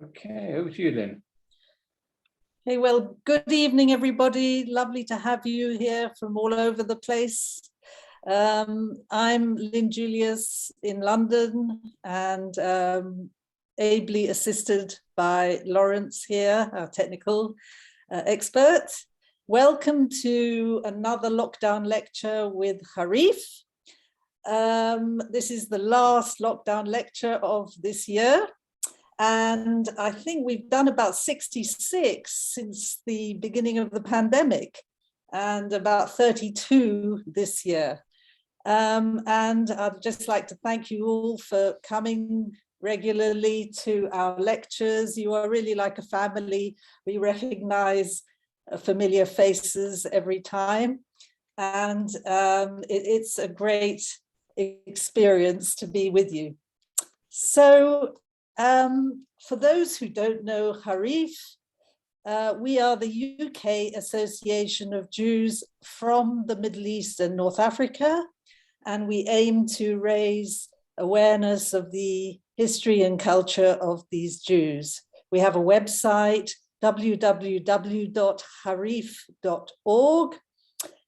Okay, over to you, Lynn. Hey, well, good evening, everybody. Lovely to have you here from all over the place. I'm Lynn Julius in London and ably assisted by Lawrence here, our technical expert. Welcome to another lockdown lecture with Harif. This is the last lockdown lecture of this year. And I think we've done about 66 since the beginning of the pandemic and about 32 this year. And I'd just like to thank you all for coming regularly to our lectures. You are really like a family. We recognize familiar faces every time. And it's a great experience to be with you. So, for those who don't know Harif, we are the UK Association of Jews from the Middle East and North Africa, and we aim to raise awareness of the history and culture of these Jews. We have a website, www.harif.org,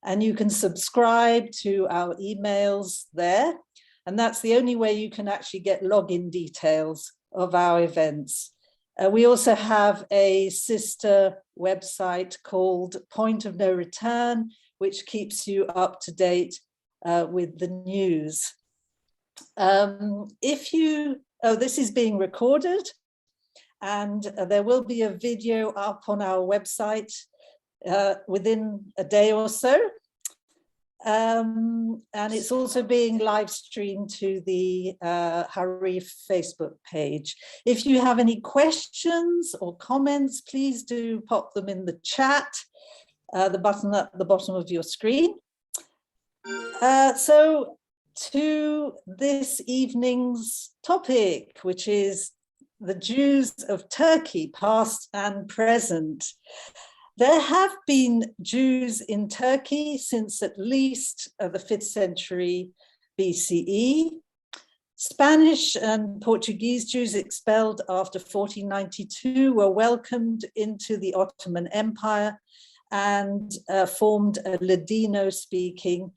and you can subscribe to our emails there. And that's the only way you can actually get login details of our events. We also have a sister website called Point of No Return, which keeps you up to date with the news. This is being recorded, and there will be a video up on our website within a day or so. And it's also being live streamed to the Harif Facebook page. If you have any questions or comments, please do pop them in the chat, the button at the bottom of your screen. So to this evening's topic, which is the Jews of Turkey, past and present. There have been Jews in Turkey since at least the 5th century BCE. Spanish and Portuguese Jews expelled after 1492 were welcomed into the Ottoman Empire and formed a Ladino-speaking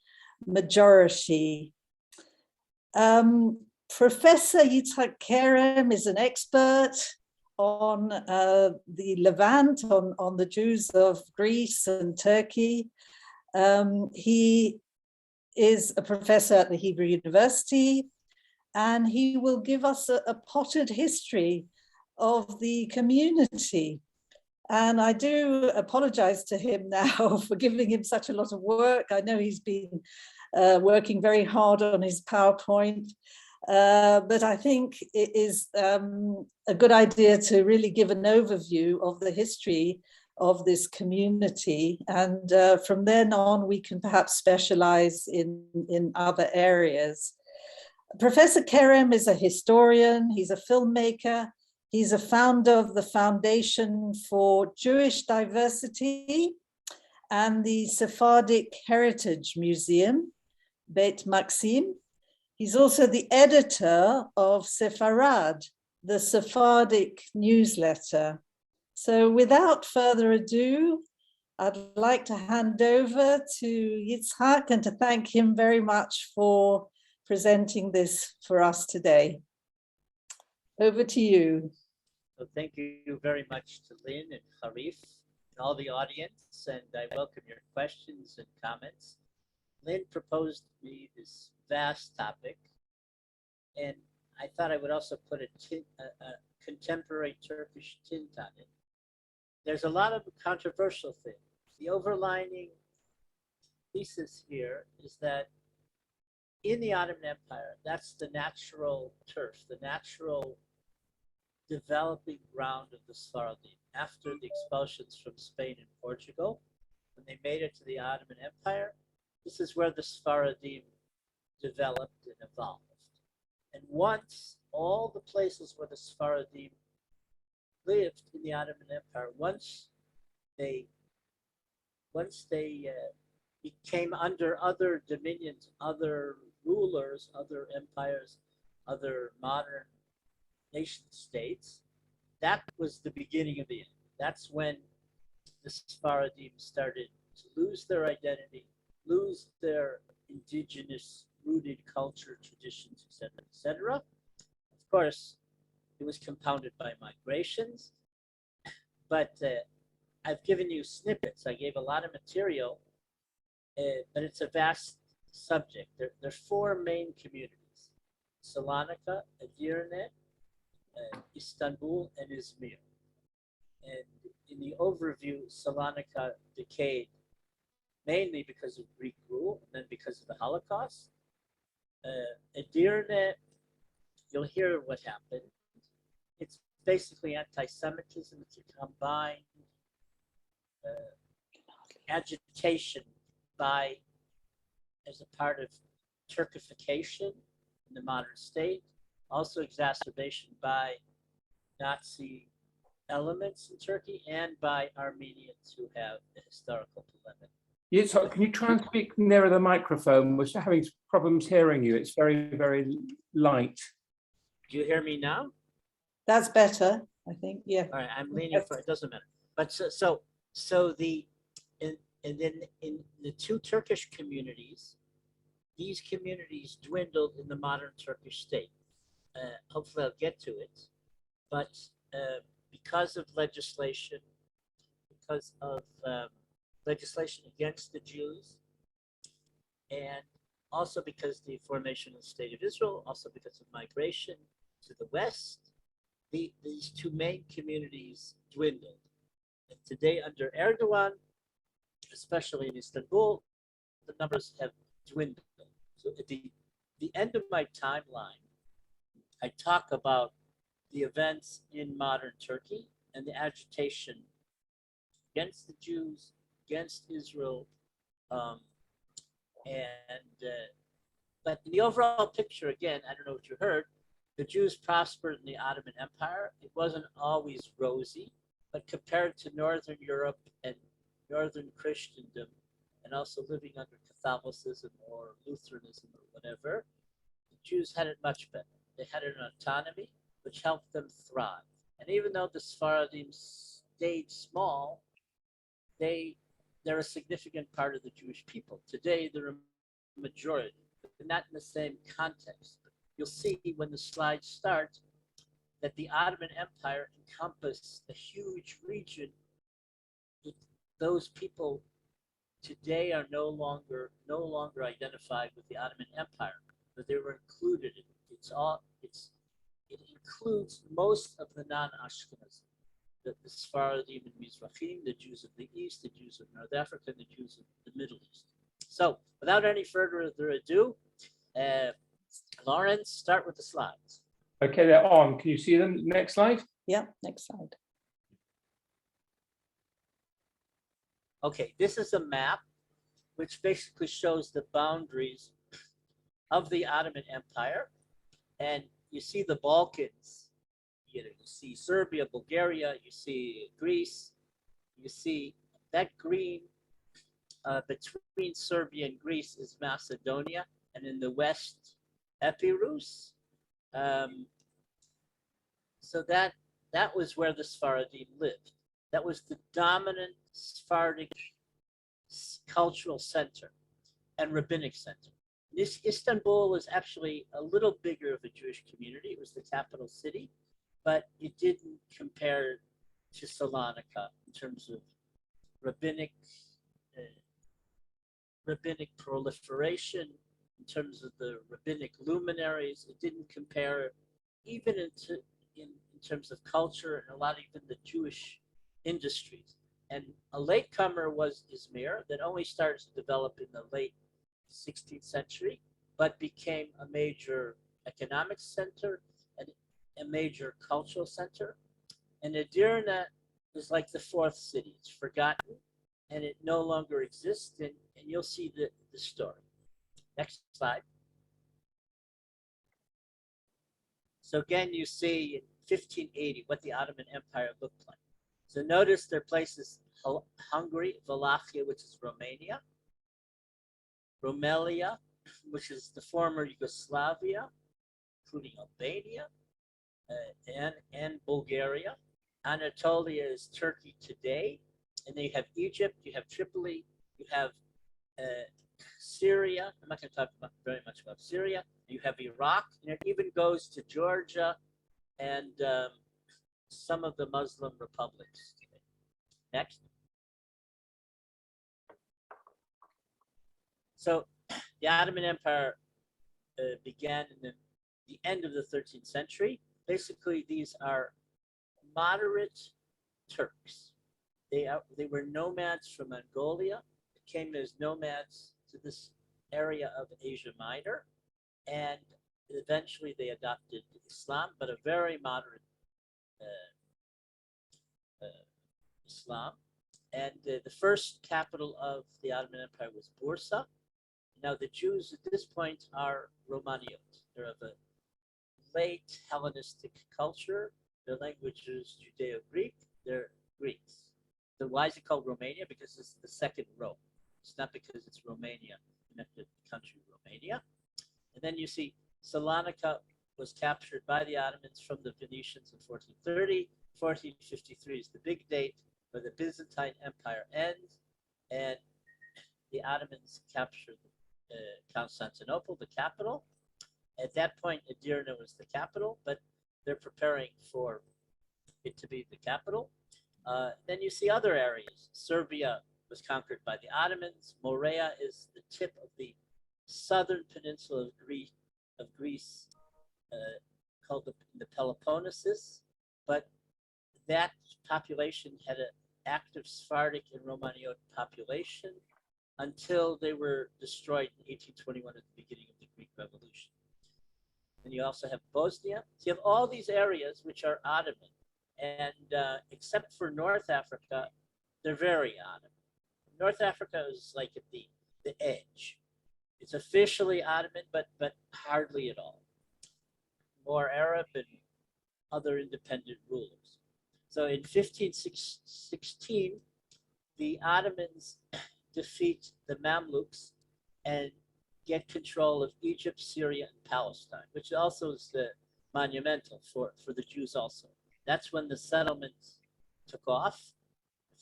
majority. Professor Yitzchak Kerem is an expert on the Levant, on the Jews of Greece and Turkey. He is a professor at the Hebrew University, and he will give us a potted history of the community. And I do apologize to him now for giving him such a lot of work. I know he's been working very hard on his PowerPoint. But I think it is a good idea to really give an overview of the history of this community. And from then on, we can perhaps specialize in other areas. Professor Kerem is a historian, he's a filmmaker, he's a founder of the Foundation for Jewish Diversity and the Sephardic Heritage Museum, Beit Maxim. He's also the editor of Sepharad, the Sephardic newsletter. So without further ado, I'd like to hand over to Yitzchak and to thank him very much for presenting this for us today. Over to you. So thank you very much to Lynn and Harif and all the audience, and I welcome your questions and comments. Lynn proposed to me this vast topic, and I thought I would also put a contemporary Turkish tint on it. There's a lot of controversial things. The overlining thesis here is that in the Ottoman Empire, that's the natural turf, the natural developing ground of the Sephardim. After the expulsions from Spain and Portugal, when they made it to the Ottoman Empire, this is where the Sephardim developed and evolved. And once all the places where the Sephardim lived in the Ottoman Empire, once they became under other dominions, other rulers, other empires, other modern nation states, that was the beginning of the end. That's when the Sephardim started to lose their identity, lose their indigenous rooted culture, traditions, etc., etc. Of course, it was compounded by migrations, but I've given you snippets. I gave a lot of material, but it's a vast subject. There are four main communities: Salonika, Edirne, Istanbul, and Izmir. And in the overview, Salonika decayed mainly because of Greek rule and then because of the Holocaust. Edirne, you'll hear what happened. It's basically anti-Semitism. It's a combined agitation by, as a part of Turkification in the modern state, also exacerbation by Nazi elements in Turkey and by Armenians who have a historical polemic. Yitzchak, can you try and speak nearer the microphone? We're having problems hearing you. It's very, very light. Do you hear me now? That's better, I think. Yeah. All right, I'm leaning for it. Doesn't matter. But so the and then in the two Turkish communities, these communities dwindled in the modern Turkish state. Hopefully, I'll get to it. But because of legislation, because of legislation against the Jews, and also because of the formation of the State of Israel, also because of migration to the West, these two main communities dwindled. And today, under Erdogan, especially in Istanbul, the numbers have dwindled. So at the end of my timeline, I talk about the events in modern Turkey and the agitation against the Jews, against Israel, but in the overall picture, again, I don't know what you heard, the Jews prospered in the Ottoman Empire. It wasn't always rosy, but compared to Northern Europe and Northern Christendom, and also living under Catholicism or Lutheranism or whatever, the Jews had it much better. They had an autonomy which helped them thrive. And even though the Sephardim stayed small, they're a significant part of the Jewish people. Today, they're a majority, but not in the same context. You'll see when the slides start that the Ottoman Empire encompassed a huge region. Those people today are no longer identified with the Ottoman Empire, but they were included in it. It includes most of the non-Ashkenazim, the Sephardim and Mizrahim, the Jews of the East, the Jews of North Africa, and the Jews of the Middle East. So, without any further ado, Lawrence, start with the slides. Okay, they're on. Can you see them? Next slide. Yeah, next slide. Okay, this is a map which basically shows the boundaries of the Ottoman Empire. And you see the Balkans. You see Serbia, Bulgaria, you see Greece, you see that green between Serbia and Greece is Macedonia, and in the west, Epirus. So that was where the Sephardim lived. That was the dominant Sephardic cultural center and rabbinic center. This Istanbul was actually a little bigger of a Jewish community. It was the capital city, but it didn't compare to Salonika in terms of rabbinic proliferation, in terms of the rabbinic luminaries. It didn't compare even in terms of culture and a lot of even the Jewish industries. And a latecomer was Izmir that only started to develop in the late 16th century, but became a major economic center and a major cultural center. And Edirne is like the fourth city. It's forgotten and it no longer exists. And you'll see the story. Next slide. So again, you see in 1580 what the Ottoman Empire looked like. So notice there are places Hungary, Wallachia, which is Romania, Rumelia, which is the former Yugoslavia, including Albania and Bulgaria. Anatolia is Turkey today, and then you have Egypt, you have Tripoli, you have Syria. I'm not going to talk very much about Syria. You have Iraq, and it even goes to Georgia and some of the Muslim republics today. Next. So the Ottoman Empire began in the end of the 13th century. Basically, these are moderate Turks. They were nomads from Mongolia. They came as nomads to this area of Asia Minor, and eventually they adopted Islam, but a very moderate Islam. And the first capital of the Ottoman Empire was Bursa. Now the Jews at this point are Romaniot. They're of a late Hellenistic culture. Their language is Judeo-Greek. They're Greeks. So why is it called Romania? Because it's the second Rome. It's not because it's Romania, the country Romania. And then you see Salonika was captured by the Ottomans from the Venetians in 1430. 1453 is the big date where the Byzantine Empire ends, and the Ottomans captured Constantinople, the capital. At that point, Edirne was the capital, but they're preparing for it to be the capital. Then you see other areas. Serbia was conquered by the Ottomans. Morea is the tip of the southern peninsula of Greece, called the Peloponnesus. But that population had an active Sephardic and Romaniot population until they were destroyed in 1821 at the beginning of the Greek Revolution. And you also have Bosnia. So you have all these areas which are Ottoman. And except for North Africa, they're very Ottoman. North Africa is like at the edge. It's officially Ottoman, but hardly at all. More Arab and other independent rulers. So in 1516, the Ottomans defeat the Mamluks and get control of Egypt, Syria, and Palestine, which also is monumental for the Jews also. That's when the settlements took off.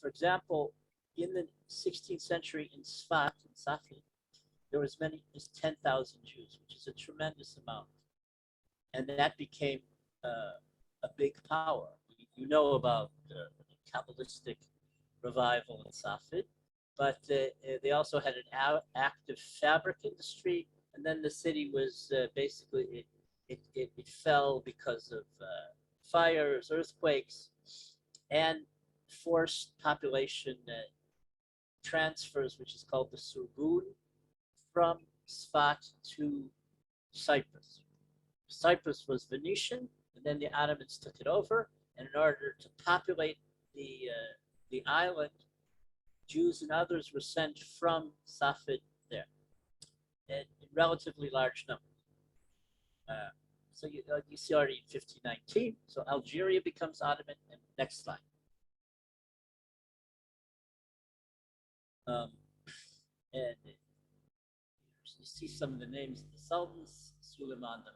For example, in the 16th century in Sfat, in Safi, there was many as 10,000 Jews, which is a tremendous amount. And that became a big power. You know about the Kabbalistic revival in Safed, but they also had an active fabric industry, and then the city was basically, it fell because of fires, earthquakes, and forced population transfers, which is called the Surgun, from Sfat to Cyprus. Cyprus was Venetian, and then the Ottomans took it over, and in order to populate the island, Jews and others were sent from Safed there in relatively large numbers. So you see already in 1519, so Algeria becomes Ottoman, and next slide. And you see some of the names of the Sultans. Suleiman the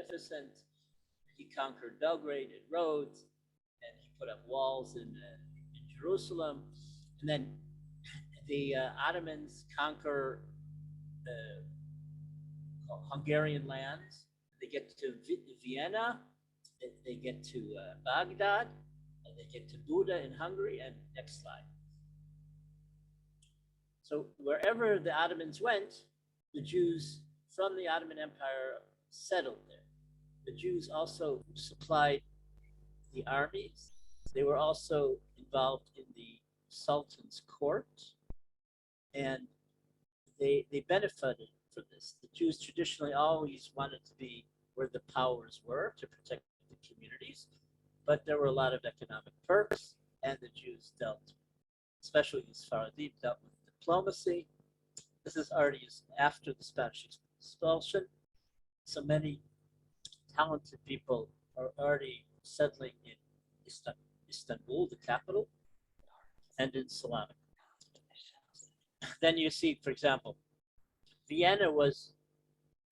Magnificent. He conquered Belgrade and Rhodes, and he put up walls in Jerusalem. And then the Ottomans conquer Hungarian lands. They get to Vienna, they get to Baghdad, and they get to Buda in Hungary. And next slide. So wherever the Ottomans went, the Jews from the Ottoman Empire settled there. The Jews also supplied the armies. They were also involved in the Sultan's court, and they benefited from this. The Jews traditionally always wanted to be where the powers were to protect the communities, but there were a lot of economic perks, and the Jews dealt, especially the Sephardim, dealt with diplomacy. This is already after the Spanish expulsion. So many talented people are already settling in Istanbul, the capital, and in Salonika. Then you see, for example, Vienna was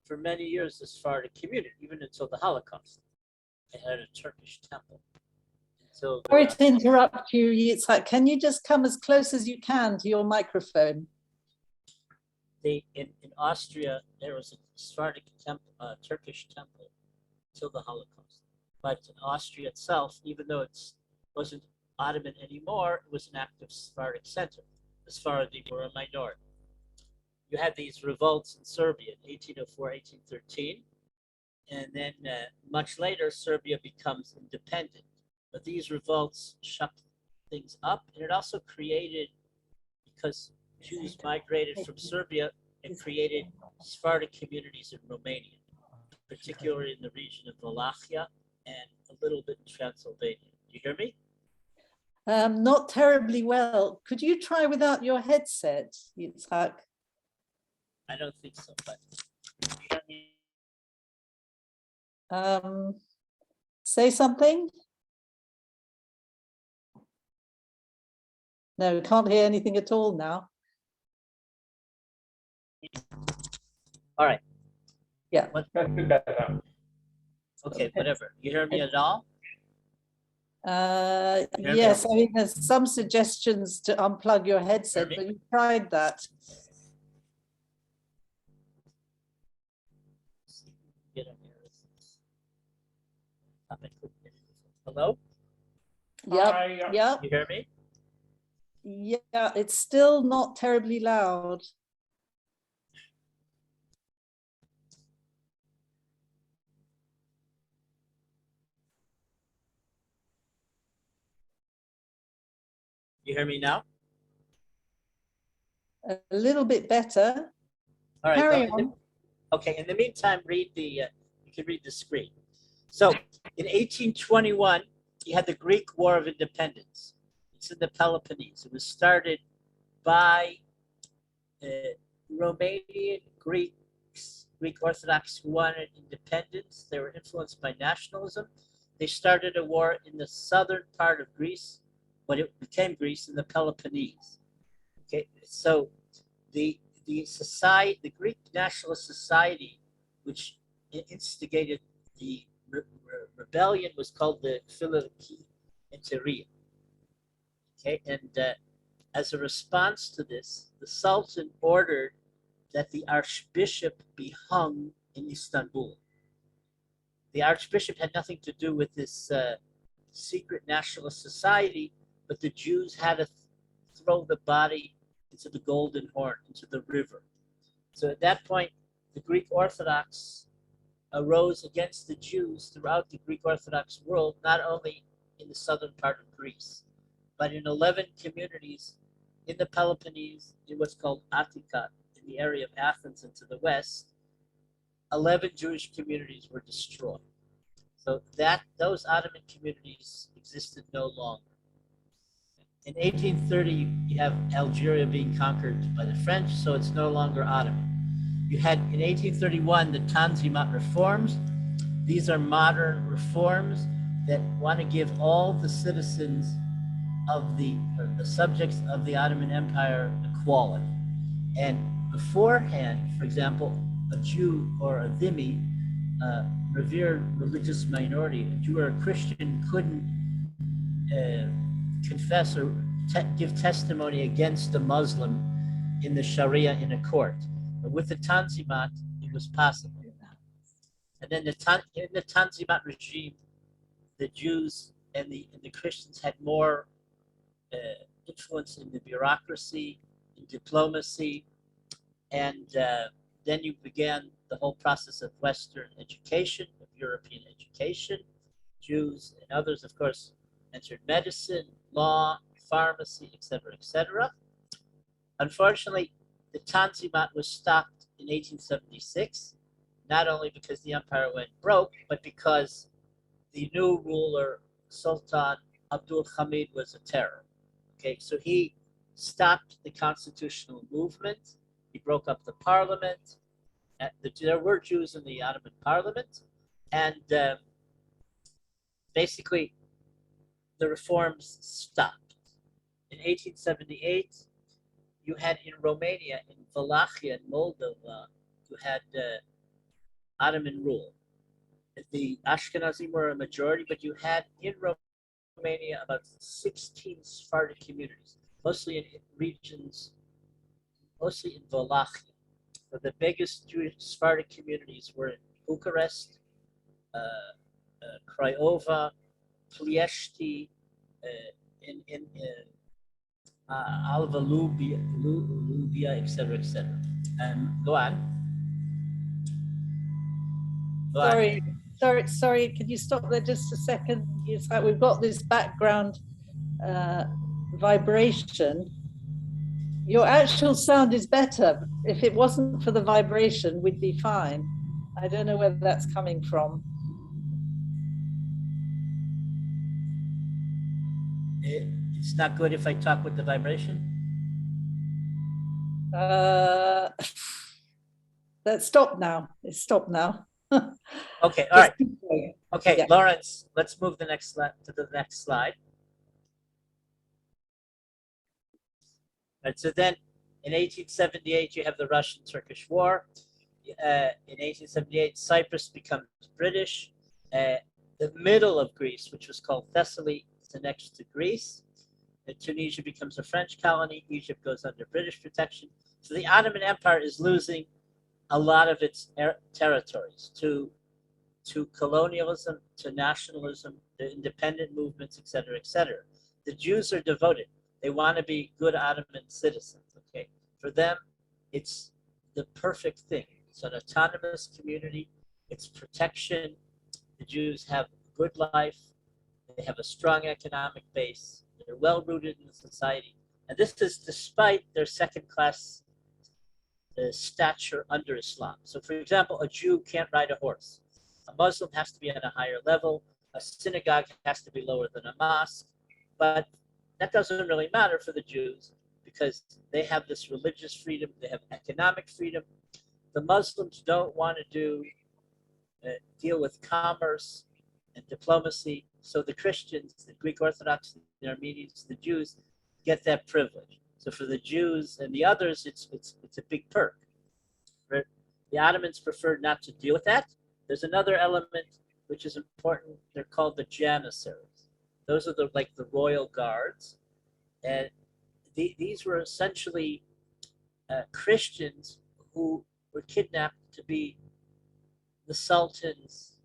for many years a Sephardic community, even until the Holocaust. It had a Turkish temple. So Sorry to interrupt you, Yitzchak. Can you just come as close as you can to your microphone? in Austria, there was a Sephardic temple, Turkish temple till the Holocaust. But in Austria itself, even though it wasn't Ottoman anymore, it was an active Sephardic center. The Sephardi were a minority. You had these revolts in Serbia in 1804, 1813, and then much later, Serbia becomes independent. But these revolts shook things up, and it also created, because Jews migrated from Serbia, and created Sephardic communities in Romania, particularly in the region of Wallachia and a little bit in Transylvania. Do you hear me? Not terribly well. Could you try without your headset, Yitzchak? I don't think so, but Say something? No, can't hear anything at all now. all right. Yeah. That's better. Okay, whatever. You hear me at all? Yes, I mean, there's some suggestions to unplug your headset, but you tried that. Get in here. Hello? Yep, Hi, yep, You hear me? yeah, it's still not terribly loud. You hear me now? A little bit better. All right. Carry well, on. Okay, in the meantime, you can read the screen. So in 1821, you had the Greek War of Independence. It's in the Peloponnese. It was started by Romanian Greeks, Greek Orthodox, who wanted independence. They were influenced by nationalism. They started a war in the southern part of Greece, when it became Greece, in the Peloponnese. Okay, so the society, the Greek Nationalist Society, which instigated the rebellion, was called the Philiki Interia. Okay, and as a response to this, the Sultan ordered that the Archbishop be hung in Istanbul. The Archbishop had nothing to do with this secret nationalist society, but the Jews had to throw the body into the Golden Horn, into the river. So at that point, the Greek Orthodox arose against the Jews throughout the Greek Orthodox world, not only in the southern part of Greece, but in 11 communities in the Peloponnese, in what's called Attica, in the area of Athens and to the west. 11 Jewish communities were destroyed. So those Ottoman communities existed no longer. In 1830, you have Algeria being conquered by the French, so it's no longer Ottoman. You had, in 1831, the Tanzimat reforms. These are modern reforms that want to give all the citizens of the subjects of the Ottoman Empire equality. And beforehand, for example, a Jew or a dhimmi, revered religious minority, a Jew or a Christian, couldn't confess or give testimony against a Muslim in the Sharia in a court. But with the Tanzimat, it was possible. And then in the Tanzimat regime, the Jews and the Christians had more influence in the bureaucracy, in diplomacy, and then you began the whole process of Western education, of European education. Jews and others, of course, entered medicine, law, pharmacy, etc., etc. Unfortunately, the Tanzimat was stopped in 1876, not only because the empire went broke, but because the new ruler, Sultan Abdul Hamid, was a terror. Okay, so he stopped the constitutional movement. He broke up the parliament. There were Jews in the Ottoman parliament, and basically the reforms stopped. In 1878, you had in Romania, in Wallachia, in Moldova, you had Ottoman rule. The Ashkenazim were a majority, but you had in Romania about 16 Sephardic communities, mostly in regions, mostly in Wallachia. But the biggest Jewish Sephardic communities were in Bucharest, Craiova, Ploiești, in Alva Lubia, etc., etc. Go on. Go on. Sorry, can you stop there just a second? It's like we've got this background vibration. Your actual sound is better. If it wasn't for the vibration, we'd be fine. I don't know where that's coming from. It's not good if I talk with the vibration? Let's stop now. It's stopped now. Okay, all right. Okay, Yeah. Lawrence, let's move the next to the next slide. Right, so then in 1878, you have the Russian-Turkish War. In 1878, Cyprus becomes British. The middle of Greece, which was called Thessaly, is annexed to Greece. Tunisia becomes a French colony. Egypt goes under British protection. So the Ottoman Empire is losing a lot of its territories to colonialism, to nationalism, the independent movements, etc., etc. The Jews are devoted. They want to be good Ottoman citizens. Okay, for them, it's the perfect thing. It's an autonomous community. It's protection. The Jews have a good life. They have a strong economic base. They're well rooted in society, and this is despite their second-class stature under Islam. So, for example, a Jew can't ride a horse. A Muslim has to be at a higher level. A synagogue has to be lower than a mosque. But that doesn't really matter for the Jews because they have this religious freedom. They have economic freedom. The Muslims don't want to deal with commerce and diplomacy. So the Christians, the Greek Orthodox, the Armenians, the Jews get that privilege. So for the Jews and the others, it's a big perk. The Ottomans preferred not to deal with that. There's another element which is important. They're called the Janissaries. Those are the royal guards, and these were essentially Christians who were kidnapped to be the Sultan's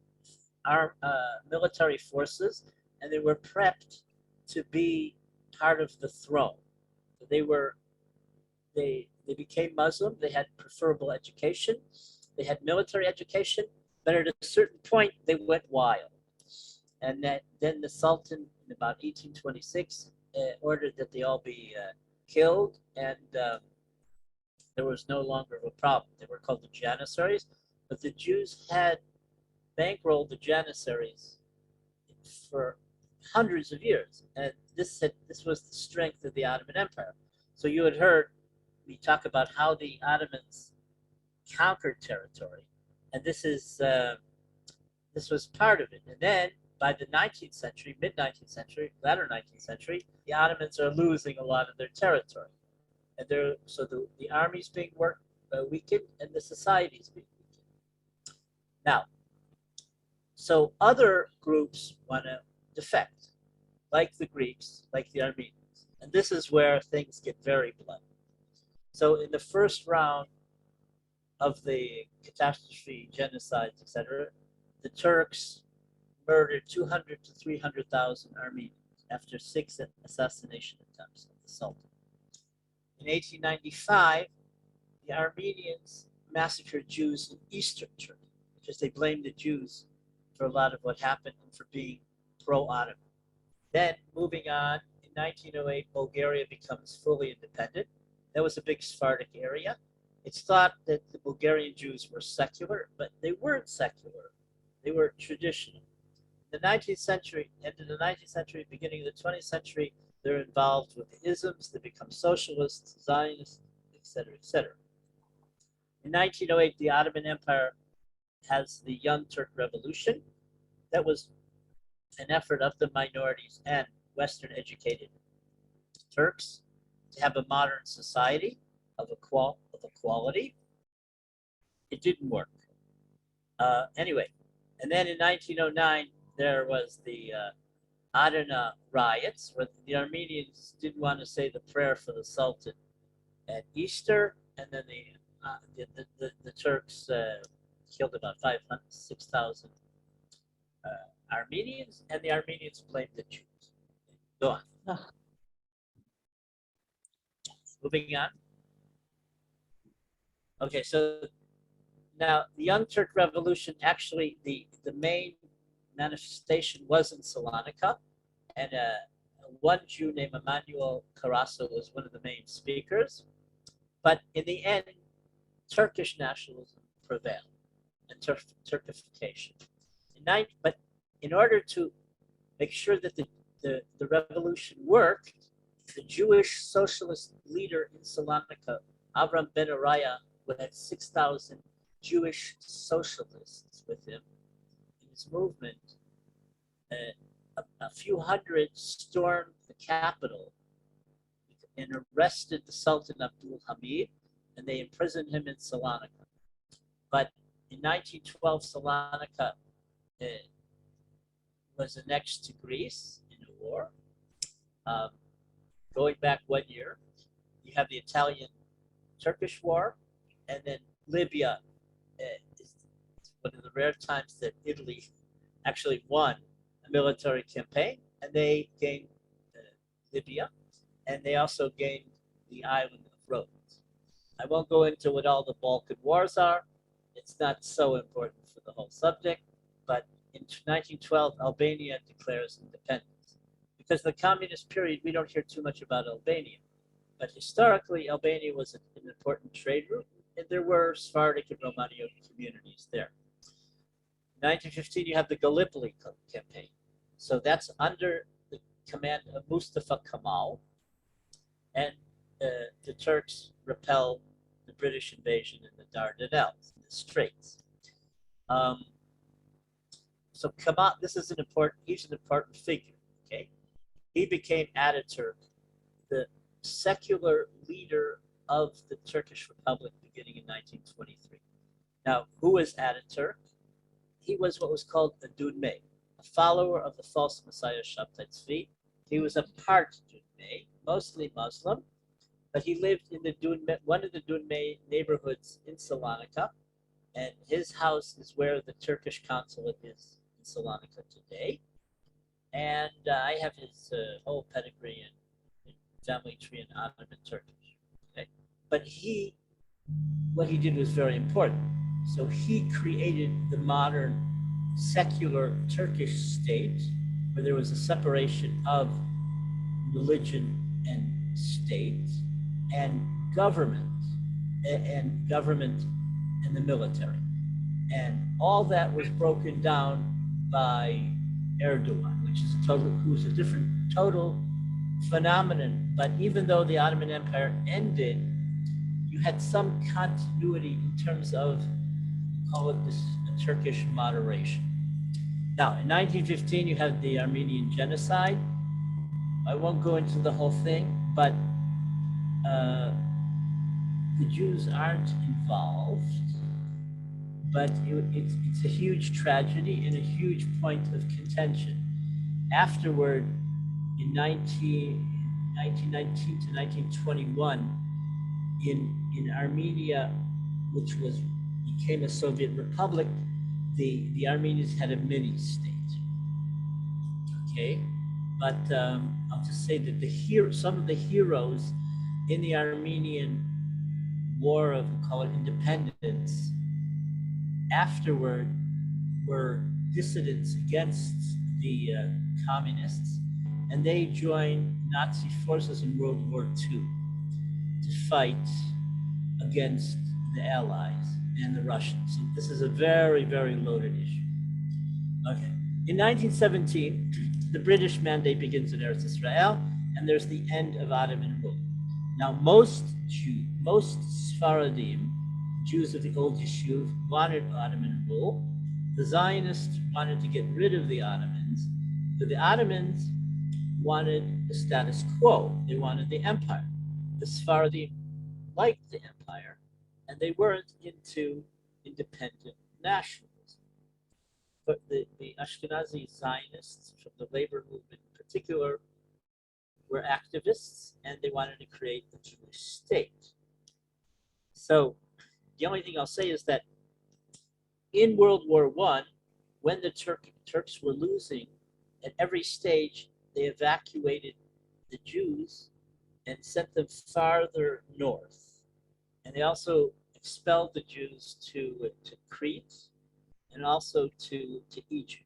military forces, and they were prepped to be part of the throne. They became Muslim. They had preferable education. They had military education, but at a certain point they went wild. And then the Sultan in about 1826 ordered that they all be killed, and there was no longer a problem. They were called the Janissaries, but the Jews had bankrolled the Janissaries for hundreds of years, and this was the strength of the Ottoman Empire. So you had heard me talk about how the Ottomans conquered territory, and this was part of it. And then by the 19th century, mid-19th century, latter 19th century, the Ottomans are losing a lot of their territory, and the army's being weakened, and the society's being weakened. Now, so other groups want to defect, like the Greeks, like the Armenians, and this is where things get very bloody. So in the first round of the catastrophe, genocides, etc., the Turks murdered 200 to 300,000 Armenians after 6 assassination attempts of the Sultan. In 1895, the Armenians massacred Jews in eastern Turkey because they blamed the Jews for a lot of what happened and for being pro-Ottoman. Then, moving on, in 1908, Bulgaria becomes fully independent. That was a big Sephardic area. It's thought that the Bulgarian Jews were secular, but they weren't secular. They were traditional. In the 19th century, end of the 19th century, beginning of the 20th century, they're involved with the isms. They become socialists, Zionists, etc., etc. In 1908, the Ottoman Empire has the Young Turk Revolution. That was an effort of the minorities and Western educated Turks to have a modern society of equality. It didn't work. Anyway, and then in 1909, there was the Adana riots, where the Armenians didn't want to say the prayer for the Sultan at Easter, and then the Turks killed about 500, 6,000 Armenians, and the Armenians blamed the Jews. Go on. Ah. Moving on. Okay, so now the Young Turk Revolution, actually the main manifestation was in Salonika, and one Jew named Emanuel Karaso was one of the main speakers. But in the end, Turkish nationalism prevailed and Turkification. But in order to make sure that the revolution worked, the Jewish socialist leader in Salonika, Avram Ben Araya, who had 6,000 Jewish socialists with him in his movement, a few hundred stormed the capital and arrested the Sultan Abdul Hamid, and they imprisoned him in Salonika. But in 1912, Salonika was annexed to Greece in a war. Going back 1 year, you have the Italian-Turkish War, and then Libya is one of the rare times that Italy actually won a military campaign, and they gained Libya, and they also gained the island of Rhodes. I won't go into what all the Balkan wars are. It's not so important for the whole subject, but in 1912, Albania declares independence. Because the communist period, we don't hear too much about Albania. But historically, Albania was an important trade route, and there were Sephardic and Romano communities there. In 1915, you have the Gallipoli campaign. So that's under the command of Mustafa Kemal, and the Turks repel the British invasion in the Dardanelles, the Straits. So Kemal, he's an important figure, okay? He became Ataturk, the secular leader of the Turkish Republic beginning in 1923. Now, who was Ataturk? He was what was called a Dunme, a follower of the false Messiah Shabtai Tzvi. He was a part Dunme, mostly Muslim, but he lived in the Dunme, one of the Dunme neighborhoods in Salonika, and his house is where the Turkish consulate is in Salonika today. And I have his whole pedigree and family tree in Ottoman Turkish. Okay? But what he did was very important. So he created the modern secular Turkish state, where there was a separation of religion and state, and government and the military. And all that was broken down by Erdogan, who's a different total phenomenon. But even though the Ottoman Empire ended, you had some continuity in terms of, call it this, a Turkish moderation. Now, in 1915, you have the Armenian genocide. I won't go into the whole thing, but the Jews aren't involved, but it's a huge tragedy and a huge point of contention. Afterward, in 1919 to 1921, in Armenia, which became a Soviet republic, the Armenians had a mini state. Okay, but I'll just say that some of the heroes in the Armenian War of, call it, independence, afterward were dissidents against the communists, and they joined Nazi forces in World War II to fight against the Allies and the Russians. So this is a very, very loaded issue. Okay. In 1917, the British mandate begins in Eretz Israel, and there's the end of Ottoman rule. Now, most Sephardim, Jews of the old Yishuv, wanted Ottoman rule. The Zionists wanted to get rid of the Ottomans, but the Ottomans wanted the status quo. They wanted the empire. The Sephardim liked the empire, and they weren't into independent nationalism. the Ashkenazi Zionists from the labor movement in particular were activists, and they wanted to create a Jewish state. So the only thing I'll say is that in World War I, when the Turks were losing, at every stage they evacuated the Jews and sent them farther north. And they also expelled the Jews to Crete and also to Egypt.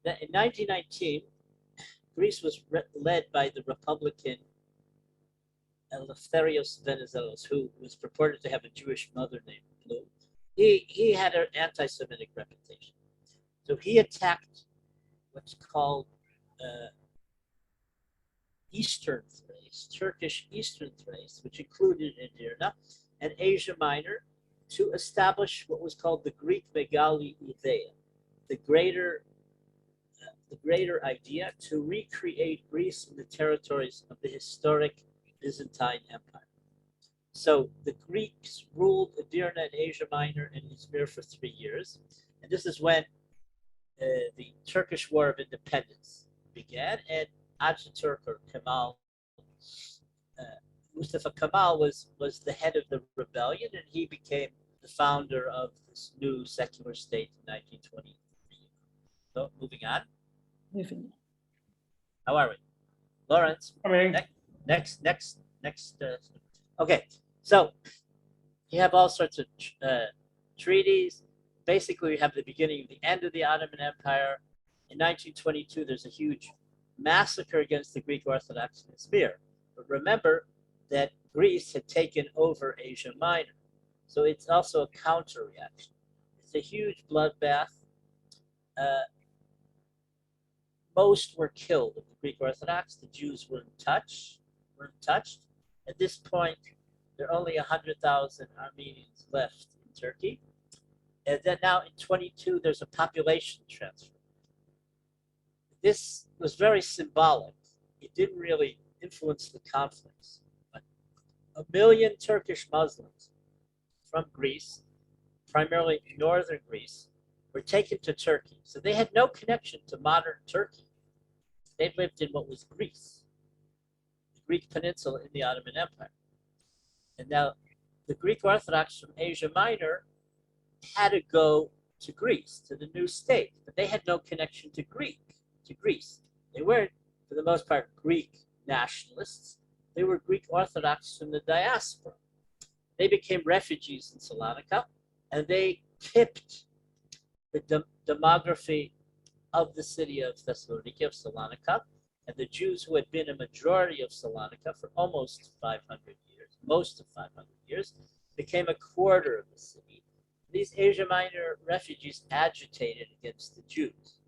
In 1919, Greece was led by the Republican Eleftherios Venizelos, who was purported to have a Jewish mother named Blue. He had an anti-Semitic reputation. So he attacked what's called Eastern Thrace, Turkish Eastern Thrace, which included Edirne and Asia Minor, to establish what was called the Greek Megali Idea, the greater idea to recreate Greece in the territories of the historic Byzantine Empire. So the Greeks ruled Edirne and Asia Minor and Izmir for 3 years, and this is when the Turkish War of Independence began, and Ataturk or Kemal, Mustafa Kemal was the head of the rebellion, and he became the founder of this new secular state in 1923. So moving on. How are we? Lawrence? Next. Okay, so you have all sorts of treaties. Basically, we have the beginning of the end of the Ottoman Empire. In 1922, there's a huge massacre against the Greek Orthodox in Izmir. But remember that Greece had taken over Asia Minor. So it's also a counter-reaction. It's a huge bloodbath. Most were killed of the Greek Orthodox. The Jews weren't touched. At this point, there are only 100,000 Armenians left in Turkey. And then now in 22, there's a population transfer. This was very symbolic. It didn't really influence the conflicts. But 1 million Turkish Muslims from Greece, primarily northern Greece, were taken to Turkey. So they had no connection to modern Turkey. They lived in what was Greece, the Greek peninsula in the Ottoman Empire. And now the Greek Orthodox from Asia Minor had to go to Greece, to the new state, but they had no connection to Greece. They weren't, for the most part, Greek nationalists. They were Greek Orthodox from the diaspora. They became refugees in Salonika, and they tipped the demography of the city of Thessaloniki, of Salonika, and the Jews who had been a majority of Salonika for almost 500 years, most of 500 years, became a quarter of the city. These Asia Minor refugees agitated against the Jews.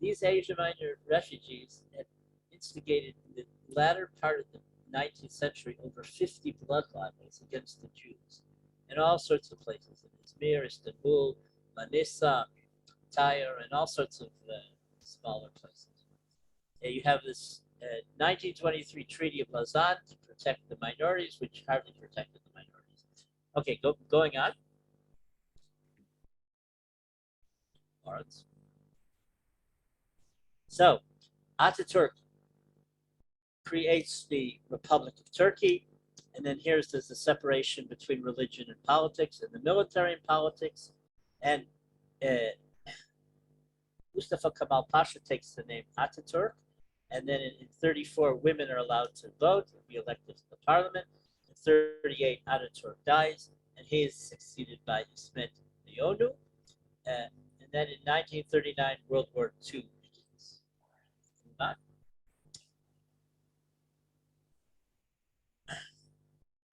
These Asia Minor refugees had instigated in the latter part of the 19th century over 50 blood libels against the Jews in all sorts of places, in Izmir, Istanbul, Manisa, Tyre, and all sorts of smaller places. You have this 1923 Treaty of Lausanne to protect the minorities, which hardly protected the minorities. Okay, going on. Lawrence. So, Ataturk creates the Republic of Turkey, and then there's the separation between religion and politics, and the military and politics, and Mustafa Kemal Pasha takes the name Ataturk, and then in 34, women are allowed to vote and be elected to the parliament. In 38, Ataturk dies, and he is succeeded by İsmet İnönü. And then in 1939, World War II begins.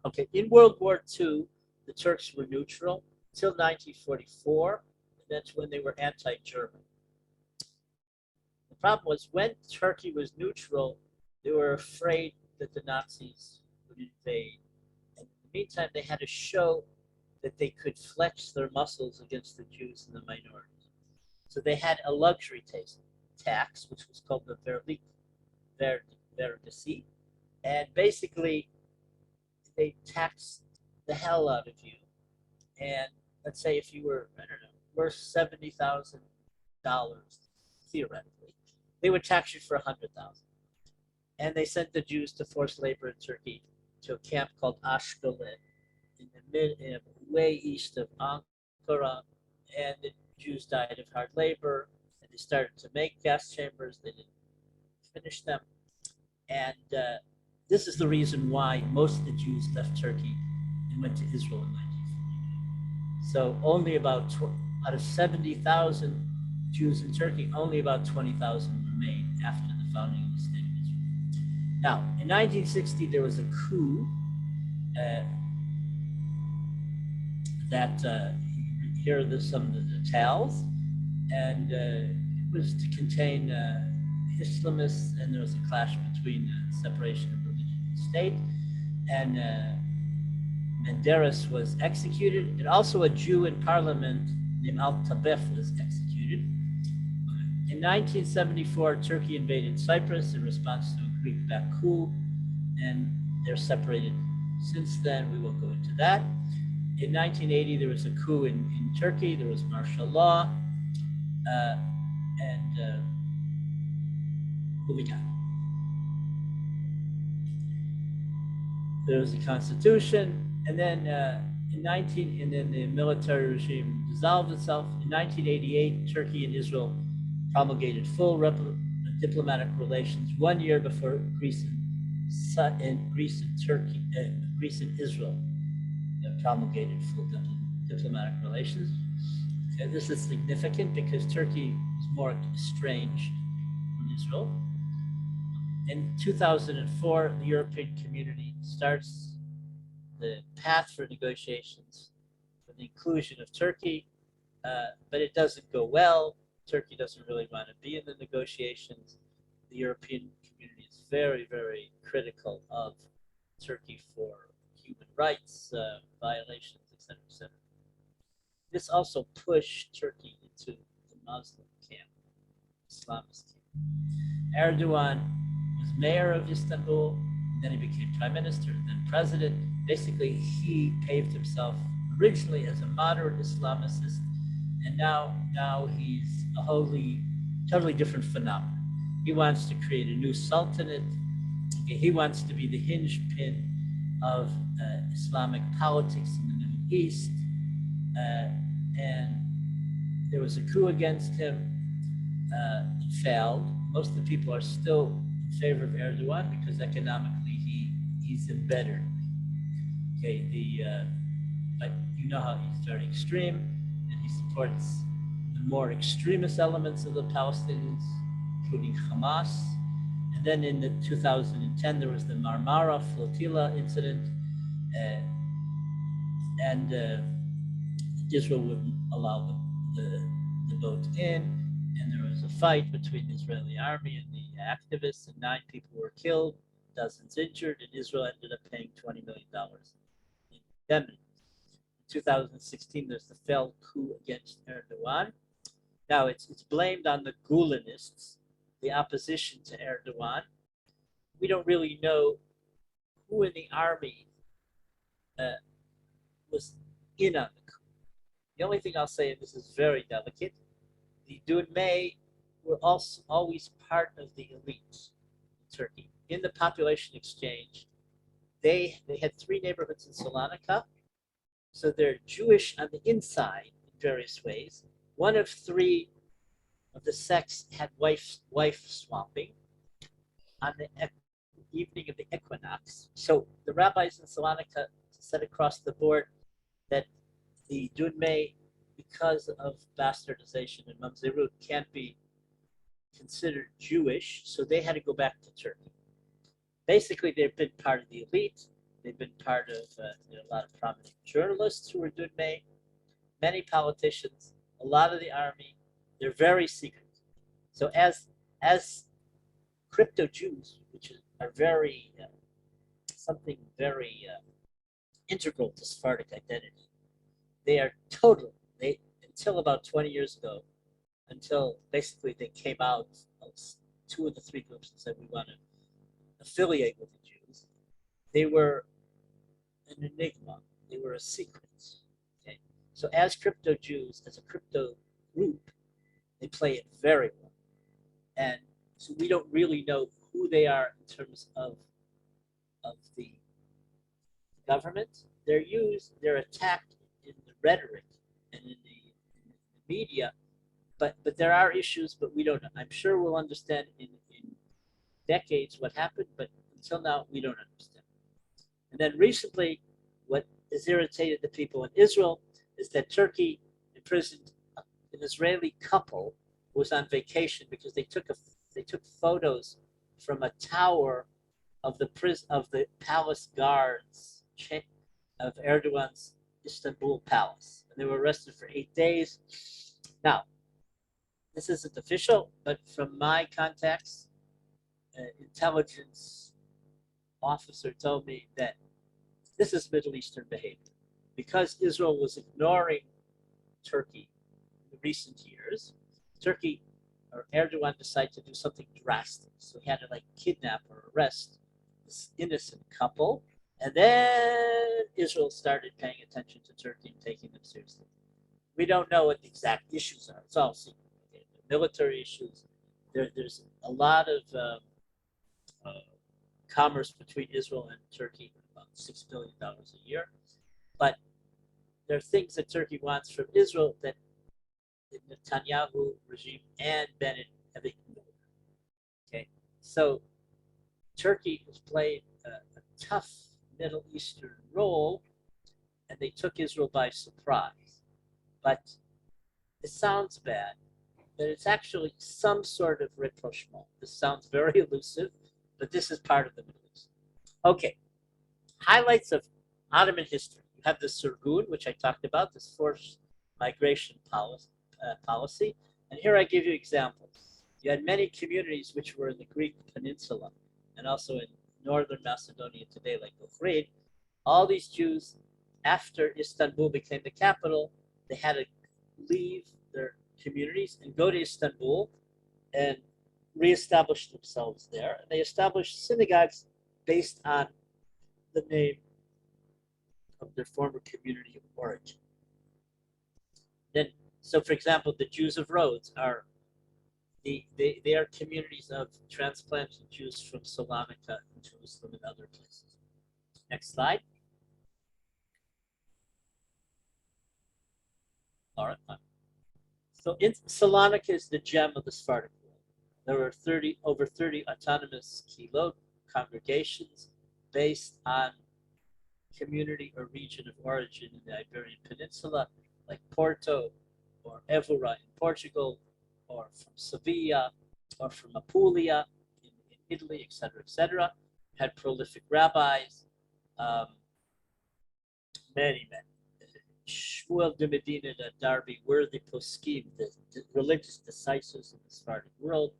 Okay, in World War II, the Turks were neutral until 1944, and that's when they were anti-German. The problem was when Turkey was neutral, they were afraid that the Nazis would invade. And in the meantime, they had to show that they could flex their muscles against the Jews and the minorities. So they had a luxury tax, which was called the Vergisi, and basically they taxed the hell out of you. And let's say if you were, I don't know, worth $70,000 theoretically. They would tax you for $100,000. And they sent the Jews to forced labor in Turkey to a camp called Ashkelon way east of Ankara. And the Jews died of hard labor. And they started to make gas chambers. They didn't finish them. And this is the reason why most of the Jews left Turkey and went to Israel in 1949. So only about out of 70,000 Jews in Turkey, only about 20,000 remained after the founding of the state of Israel. Now, in 1960, there was a coup that here are some of the details, and it was to contain Islamists, and there was a clash between separation of religion and state, and Menderes was executed, and also a Jew in parliament named Al-Tabef was executed. In 1974, Turkey invaded Cyprus in response to a Greek-backed coup, and they're separated since then. We won't go into that. In 1980, there was a coup in Turkey. There was martial law, and moving on. There was a constitution, and then and then the military regime dissolved itself. In 1988, Turkey and Israel promulgated full diplomatic relations 1 year before Greece and Israel promulgated full diplomatic relations. Okay, this is significant because Turkey is more estranged from Israel. In 2004, the European community starts the path for negotiations for the inclusion of Turkey, but it doesn't go well. Turkey doesn't really want to be in the negotiations. The European community is very, very critical of Turkey for human rights violations, etc., etc. This also pushed Turkey into the Muslim camp, Islamist camp. Erdogan was mayor of Istanbul, then he became prime minister, then president. Basically, he paved himself originally as a moderate Islamist, and now he's a totally different phenomenon. He wants to create a new sultanate. He wants to be the hinge pin of Islamic politics in the Middle East. And there was a coup against him. It failed. Most of the people are still in favor of Erdogan because economically he's embittered. Okay, but you know how he's very extreme, and he supports the more extremist elements of the Palestinians, including Hamas. And then in 2010, there was the Marmara flotilla incident, and Israel wouldn't allow the boat in, and there was a fight between the Israeli army and the activists, and 9 people were killed, dozens injured, and Israel ended up paying $20 million in indemnity. In 2016, there's the failed coup against Erdogan. Now it's blamed on the Gulenists, the opposition to Erdogan. We don't really know who in the army was in on the coup. The only thing I'll say, and this is very delicate, the Dunme were also always part of the elite in Turkey. In the population exchange, they had 3 neighborhoods in Salonika, so they're Jewish on the inside in various ways. One of 3 of the sects had wife swapping on the evening of the equinox. So the rabbis in Salonika said across the board that the Dunme, because of bastardization and mamzerut, can't be considered Jewish, so they had to go back to Turkey. Basically, they've been part of the elite. They've been part of a lot of prominent journalists who were Dunme, many politicians, a lot of the army. They're very secret. So as crypto Jews, which are very something very integral to Sephardic identity, they are totally, until about 20 years ago, until basically they came out, 2 of the 3 groups and said we want to affiliate with the Jews. They were an enigma. They were a secret. Okay, So as crypto Jews, as a crypto group, they play it very well. And so we don't really know who they are in terms of the government. They're attacked in the rhetoric and in the media, but there are issues, but we don't know. I'm sure we'll understand in decades what happened, but until now, we don't understand. And then recently, what has irritated the people in Israel is that Turkey imprisoned an Israeli couple who was on vacation because they took photos from a tower of the palace guards of Erdogan's Istanbul palace, and they were arrested for 8 days. Now, this isn't official, but from my contacts, an intelligence officer told me that this is Middle Eastern behavior. Because Israel was ignoring Turkey in recent years, Turkey or Erdogan decided to do something drastic. So he had to kidnap or arrest this innocent couple. And then Israel started paying attention to Turkey and taking them seriously. We don't know what the exact issues are. It's all secret. Okay? The military issues. There's a lot of commerce between Israel and Turkey, about $6 billion a year. But there are things that Turkey wants from Israel that the Netanyahu regime and Bennett have ignored. Okay, so Turkey has played a tough Middle Eastern role, and they took Israel by surprise. But it sounds bad, but it's actually some sort of rapprochement. This sounds very elusive, but this is part of the Middle East. Okay, highlights of Ottoman history. You have the Surgun, which I talked about, this forced migration policy. And here I give you examples. You had many communities which were in the Greek peninsula and also in northern Macedonia today, like Ohrid. All these Jews, after Istanbul became the capital, they had to leave their communities and go to Istanbul and reestablish themselves there. And they established synagogues based on the name of their former community of origin. Then, so for example, the Jews of Rhodes are they are communities of transplanted Jews from Salonika and Jerusalem and other places. Next slide. All right. So Salonika is the gem of the Spartan world. There were over 30 autonomous Kilot congregations based on community or region of origin in the Iberian Peninsula, like Porto or Évora in Portugal, or from Sevilla, or from Apulia in Italy, etc., etc. Had prolific rabbis, many. Shmuel de Medina and Darby were the poskim, the religious decisors in the Sephardic world.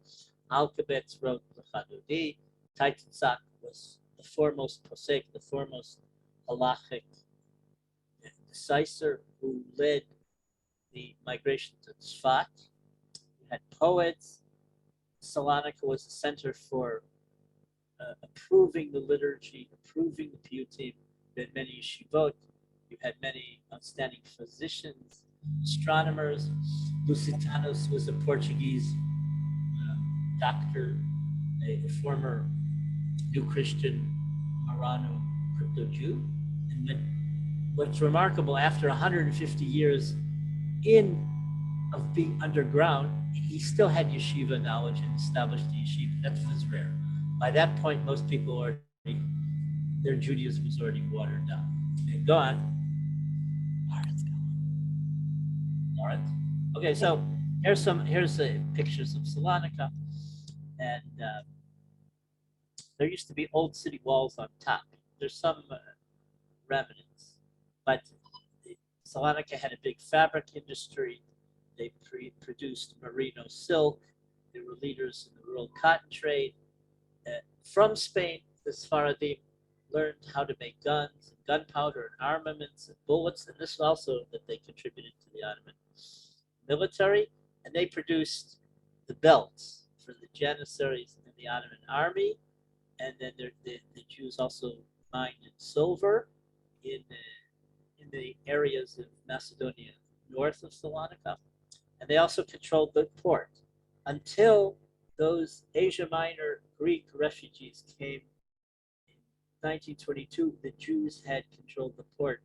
Alkabetz wrote the Chadodi. Taititzak was the foremost posek, the foremost halachic decisor who led the migration to Tzfat. We had poets. Salonika was the center for approving the liturgy, approving the piyutim. We had many yeshivot. You had many outstanding physicians, astronomers. Lusitanos was a Portuguese doctor, a former New Christian Marano crypto Jew. And then what's remarkable, after 150 years of being underground, he still had yeshiva knowledge and established the yeshiva. That was rare. By that point, most people their Judaism was already watered down. And go on. Lawrence. Okay, so here's the pictures of Salonika, and there used to be old city walls on top. There's some remnants, but Salonika had a big fabric industry. They produced merino silk. They were leaders in the world cotton trade. From Spain, the Sephardim learned how to make guns, and gunpowder, and armaments, and bullets, and this also that they contributed to the Ottoman military, and they produced the belts for the Janissaries and the Ottoman army, and then the Jews also mined in silver in the areas of Macedonia north of Salonika, and they also controlled the port until those Asia Minor Greek refugees came in 1922. The Jews had controlled the port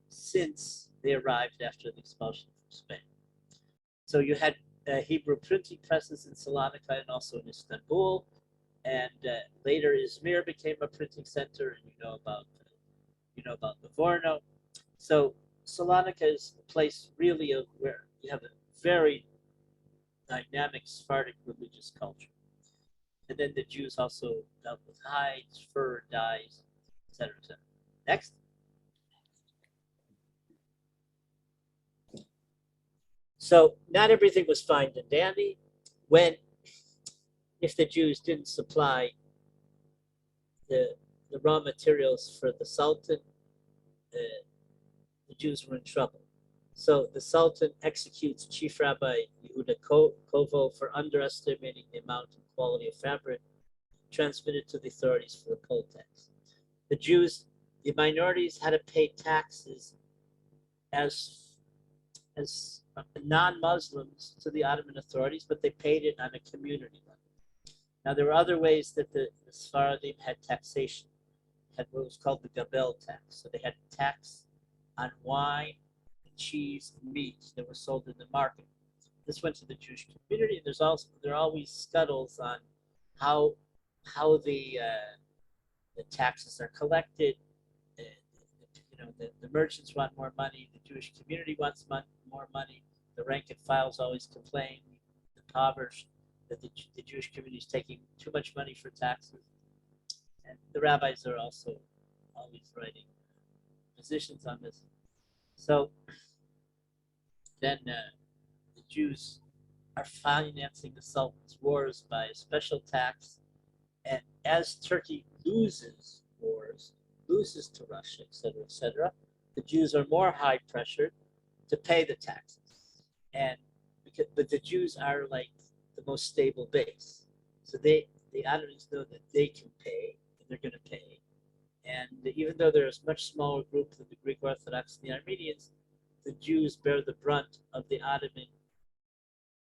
since they arrived after the expulsion from Spain. So you had Hebrew printing presses in Salonika and also in Istanbul, and later Izmir became a printing center, and you know about Livorno. So Salonika is a place really of where you have a very dynamic Sephardic religious culture. And then the Jews also dealt with hides, fur, dyes, etc., etc. Next. So not everything was fine and dandy. If the Jews didn't supply the raw materials for the Sultan, the Jews were in trouble. So the Sultan executes Chief Rabbi Yehuda Kovo for underestimating the amount and quality of fabric transmitted to the authorities for the poll tax. The Jews, the minorities, had to pay taxes as non-Muslims to the Ottoman authorities, but they paid it on a community level. Now, there were other ways that the Sephardim had taxation, had what was called the Gabel tax. So they had tax on wine, and cheese, and meat that were sold in the market. This went to the Jewish community, and there are always scuttles on how the taxes are collected. The merchants want more money. The Jewish community wants more money. The rank and files always complain, the impoverished, that the Jewish community is taking too much money for taxes. And the rabbis are also always writing positions on this. So then the Jews are financing the Sultan's wars by a special tax. And as Turkey loses wars, loses to Russia, etc., the Jews are more high pressured to pay the taxes. But the Jews are like the most stable base. So the Ottomans know that they can pay, and they're going to pay. And even though they're a much smaller group than the Greek Orthodox and the Armenians, the Jews bear the brunt of the Ottoman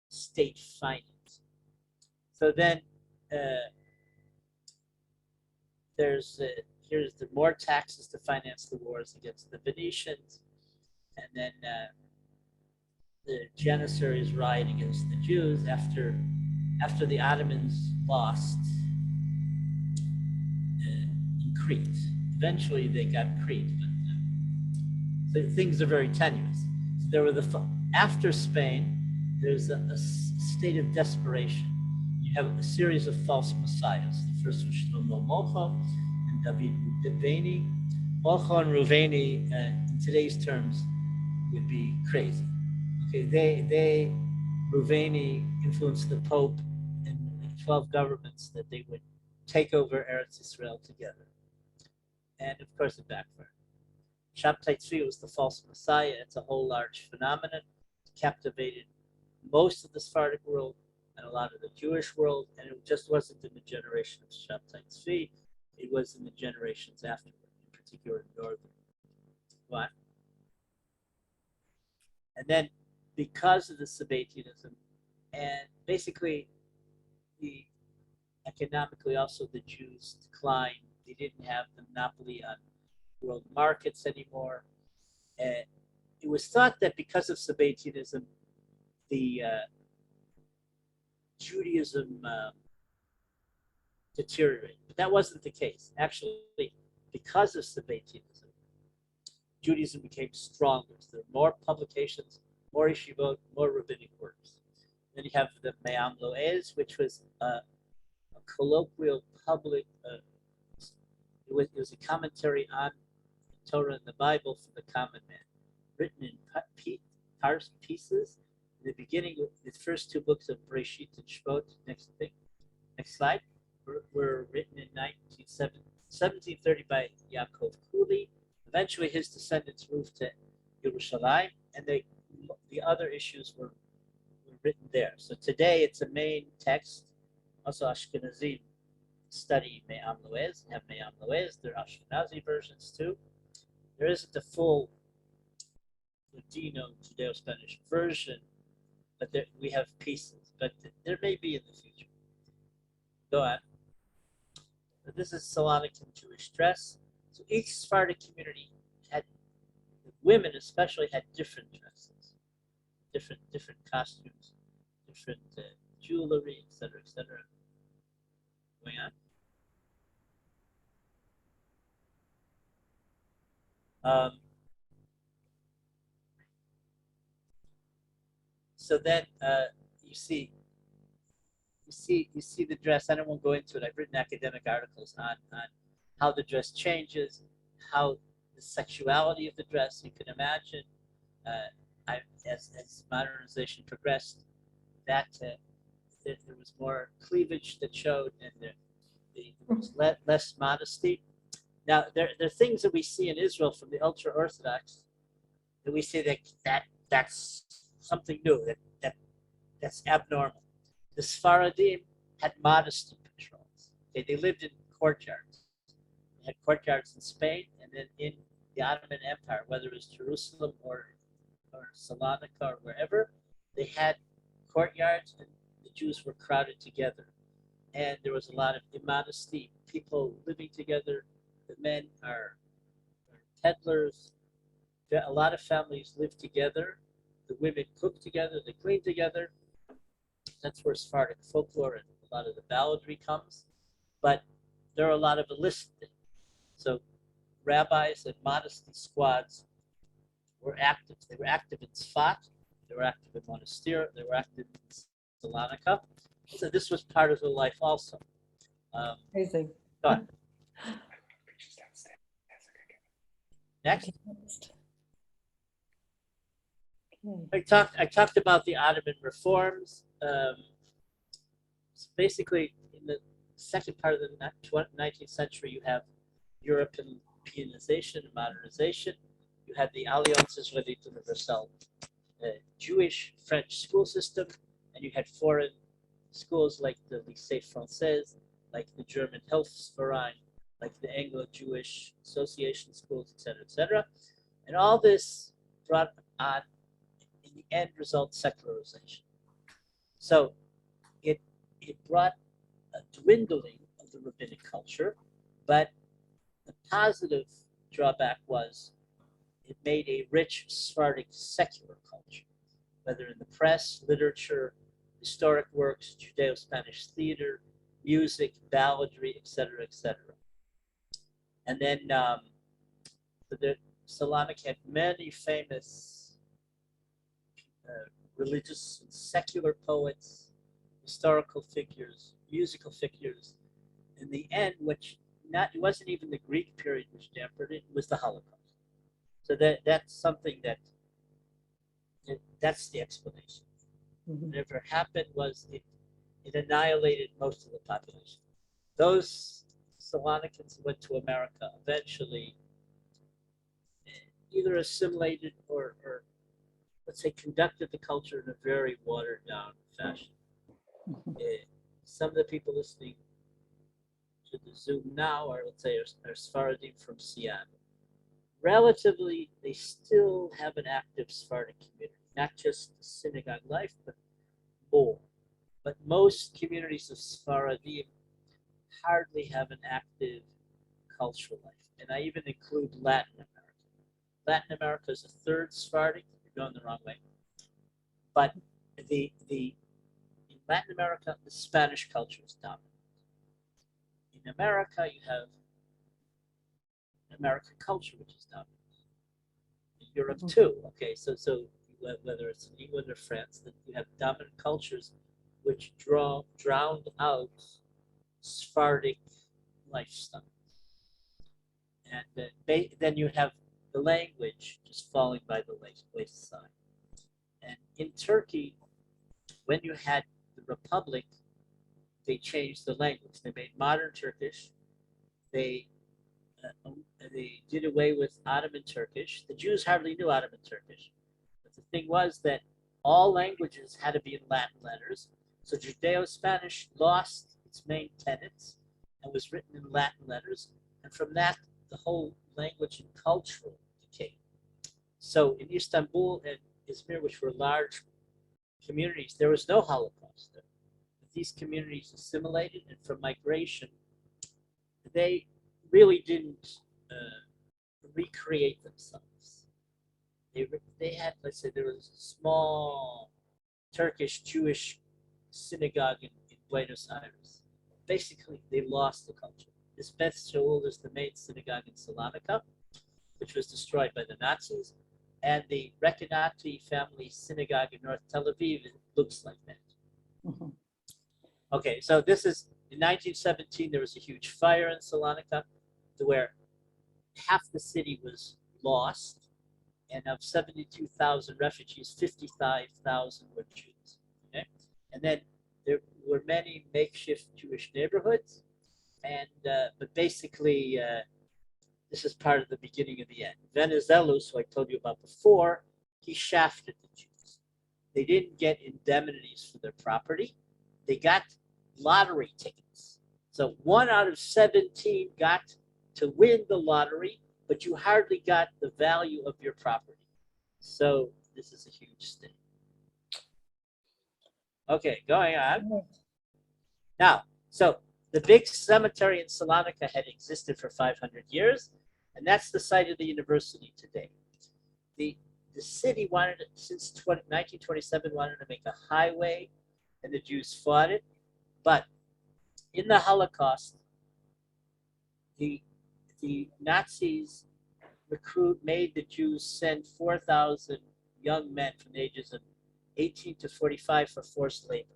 state finance. So then here's the more taxes to finance the wars against the Venetians, and then the Janissaries riot against the Jews after the Ottomans lost in Crete. Eventually, they got Crete, but so things are very tenuous. So there were after Spain, there's a state of desperation. You have a series of false messiahs. The first was Shlomo Molcho and David Ruveni. Molcho and Ruveni, in today's terms, would be crazy. Okay, Ruveni influenced the Pope and 12 governments that they would take over Eretz Israel together. And of course, it backfired. Shabtai Tzvi was the false messiah. It's a whole large phenomenon. It captivated most of the Sephardic world and a lot of the Jewish world, and it just wasn't in the generation of Shabtai Tzvi. It was in the generations afterward, in particular in northern. What? And then, because of the Sabbatianism, and basically economically also the Jews declined. They didn't have the monopoly on world markets anymore. It was thought that because of Sabbatianism, the Judaism deteriorated. But that wasn't the case. Actually, because of Sabbatianism, Judaism became stronger. So there were more publications, more yeshivot, more rabbinic works. Then you have the Me'am Lo'ez, which was a colloquial public, it was a commentary on the Torah and the Bible for the common man, written in pieces. In the beginning, the first two books of Breshit and Shmot, next slide, were written in 1730 by Yaakov Kuli. Eventually, his descendants moved to Yerushalayim, and the other issues were written there. So today, it's a main text. Also, Ashkenazim study Me'am Lo'ez, have Me'am Lo'ez. There are Ashkenazi versions too. There isn't a full Ladino Judeo-Spanish version, but we have pieces. But there may be in the future. Go on. But this is Salonican Jewish dress. So each Sephardic community had, women especially, had different dresses, different costumes, different jewelry, etc., etc. Going on. So then you see the dress. I don't want to go into it. I've written academic articles on how the dress changes, how the sexuality of the dress. You can imagine as modernization progressed, that there was more cleavage that showed, and there was less modesty. Now there are things that we see in Israel from the ultra Orthodox that we say that's something new, that's abnormal. The Sephardim had modesty controls. Okay, they lived in courtyards. They had courtyards in Spain, and then in the Ottoman Empire, whether it was Jerusalem or Salonika or wherever, they had courtyards, and the Jews were crowded together. And there was a lot of immodesty, people living together. The men are peddlers. A lot of families live together. The women cook together, they clean together. That's where Sephardic folklore and a lot of the balladry comes. But there are a lot of illicit things. So rabbis and modesty squads were active. They were active in Tzfat, they were active in Monastir, they were active in Salonika. So this was part of their life also. Amazing. Go on. Next. I talked about the Ottoman reforms. So basically, in the second part of the 19th century, you have Europeanization and modernization. You had the Alliance Israélite Universelle, Jewish French school system, and you had foreign schools like the Lycée Français, like the German Hilfsverein, like the Anglo-Jewish Association schools, etc., etc. And all this brought on, in the end result, secularization. So it brought a dwindling of the rabbinic culture, but the positive drawback was it made a rich Sephardic secular culture, whether in the press, literature, historic works, Judeo-Spanish theater, music, balladry, etc., etc. And then the Salonik had many famous religious and secular poets, historical figures, musical figures. In the end, it wasn't even the Greek period which dampened it, was the Holocaust. So that's something that's the explanation. Mhm. Whatever happened was it annihilated most of the population. Those Salonicans who went to America eventually either assimilated or let's say conducted the culture in a very watered down fashion. Some of the people listening to the Zoom now are, let's say, are Sephardim from Seattle. Relatively, they still have an active Sephardic community, not just the synagogue life, but more. But most communities of Sephardim hardly have an active cultural life. And I even include Latin America. Latin America is a third Sephardic. You're going the wrong way. But in Latin America, the Spanish culture is dominant. In America, you have American culture, which is dominant. In Europe too. Okay, so whether it's in England or France, that you have dominant cultures which drowned out Sephardic lifestyle. And then you have the language just falling by the wayside. And in Turkey, when you had the Republic, they changed the language. They made modern Turkish. They did away with Ottoman Turkish. The Jews hardly knew Ottoman Turkish. But the thing was that all languages had to be in Latin letters. So Judeo-Spanish lost its main tenets and was written in Latin letters. And from that, the whole language and cultural decayed. So in Istanbul and Izmir, which were large communities, there was no Holocaust there. These communities assimilated, and from migration, they really didn't recreate themselves. They had, let's say, there was a small Turkish Jewish synagogue in Buenos Aires. Basically, they lost the culture. This Beth Shaul is the main synagogue in Salonika, which was destroyed by the Nazis, and the Recanati family synagogue in North Tel Aviv looks like that. Mhm. Okay, so this is, in 1917, there was a huge fire in Salonika where half the city was lost, and of 72,000 refugees, 55,000 were Jews. Okay? And then there were many makeshift Jewish neighborhoods, and but basically, this is part of the beginning of the end. Venizelos, who I told you about before, he shafted the Jews. They didn't get indemnities for their property. They got lottery tickets. So 1 out of 17 got to win the lottery, but you hardly got the value of your property. So this is a huge state. Okay, going on. Now, so the big cemetery in Salonika had existed for 500 years, and that's the site of the university today. The city wanted, since 1927, wanted to make a highway, and the Jews fought it. But in the Holocaust, the Nazis made the Jews send 4,000 young men from the ages of 18 to 45 for forced labor.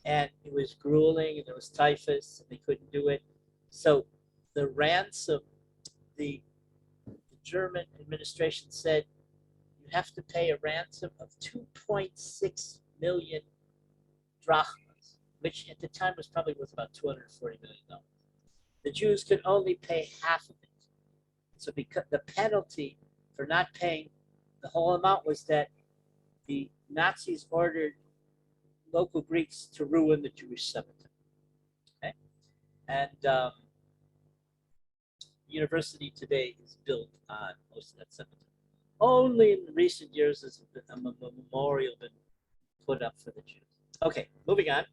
And it was grueling, and there was typhus, and they couldn't do it. So the ransom, the German administration said, you have to pay a ransom of 2.6 million drachmas, which at the time was probably worth about $240 million. The Jews could only pay half of it. So because the penalty for not paying the whole amount was that the Nazis ordered local Greeks to ruin the Jewish cemetery. Okay? And the university today is built on most of that cemetery. Only in recent years has a memorial been put up for the Jews. Okay, moving on.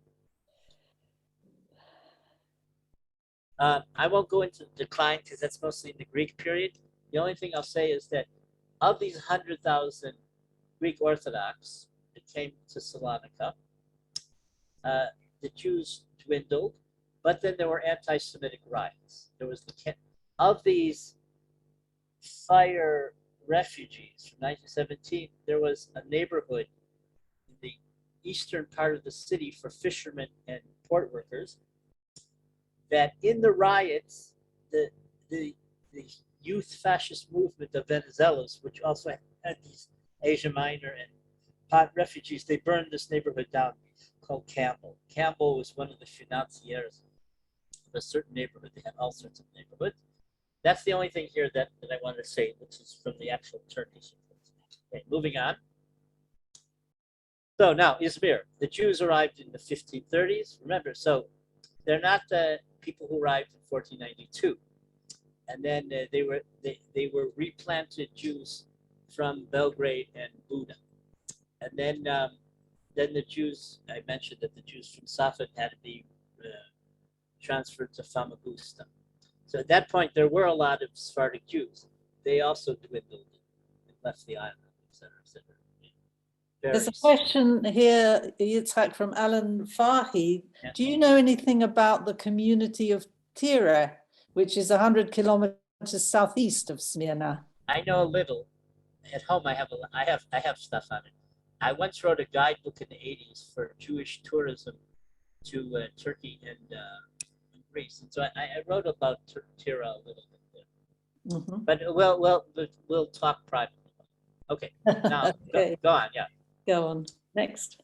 I won't go into decline because that's mostly in the Greek period. The only thing I'll say is that of these 100,000 Greek Orthodox that came to Salonika, the Jews dwindled, but then there were anti-Semitic riots. There was of these fire refugees from 1917, there was a neighborhood in the eastern part of the city for fishermen and port workers that in the riots, the youth fascist movement of Venizelos, which also had these Asia Minor and pot refugees, they burned this neighborhood down called Campbell. Campbell was one of the financiers of a certain neighborhood. They had all sorts of neighborhoods. That's the only thing here that I wanted to say, which is from the actual Turkish. Okay, moving on. So now Izmir, the Jews arrived in the 1530s. Remember, so they're not the people who arrived in 1492, and then they were replanted Jews from Belgrade and Buda, and then the Jews, I mentioned that the Jews from Safed had to be transferred to Famagusta. So at that point, there were a lot of Sephardic Jews. They also dwindled and left the island, et cetera, et cetera. There's a question here, Yitzchak, from Alan Fahy. Yeah. Do you know anything about the community of Tira, which is 100 kilometers southeast of Smyrna? I know a little. At home, I have stuff on it. I once wrote a guidebook in the 80s for Jewish tourism to Turkey and Greece, and so I wrote about Tira a little bit there. Mm-hmm. But we'll talk privately. Okay, now Okay. Go on, yeah. Go on, next.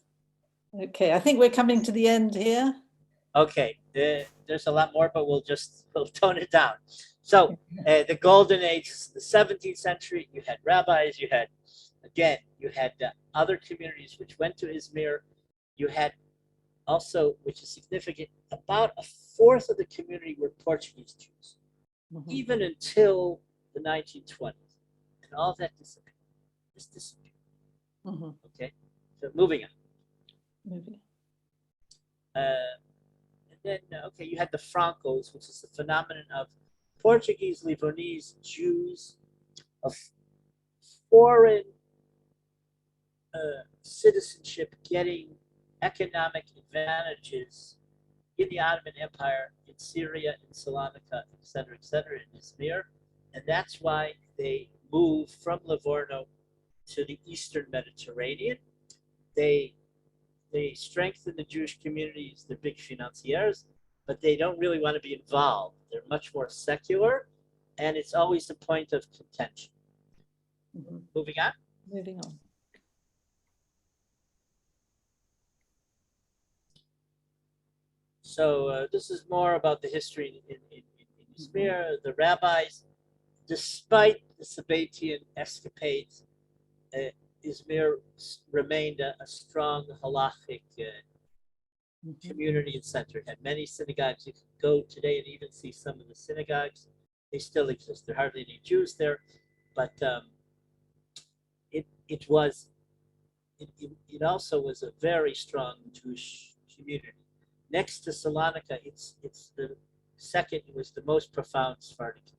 Okay, I think we're coming to the end here. Okay, there's a lot more, but we'll tone it down. So the golden age, the 17th century, you had rabbis, you had other communities which went to Izmir. You had also, which is significant, about a fourth of the community were Portuguese Jews, Mm-hmm. even until the 1920s. And all that disappeared. just disappeared. Mhm. Okay, so moving on. Moving. And then, okay, you had the Francos, which is the phenomenon of Portuguese, Lebanese Jews of foreign citizenship getting economic advantages in the Ottoman Empire, in Syria, in Salonika, et cetera, in Izmir. And that's why they moved from Livorno to the Eastern Mediterranean. They strengthen the Jewish communities, they're big financiers, but they don't really want to be involved. They're much more secular, and it's always a point of contention. Mhm. Moving on. Moving on. So this is more about the history in Izmir. The rabbis, despite the Sabbatian escapades, Izmir remained a strong halachic community and center. It had many synagogues. You can go today and even see some of the synagogues. They still exist. There are hardly any Jews there, but it also was a very strong Jewish community. Next to Salonika, it's the second. It was the most profound Sephardic community.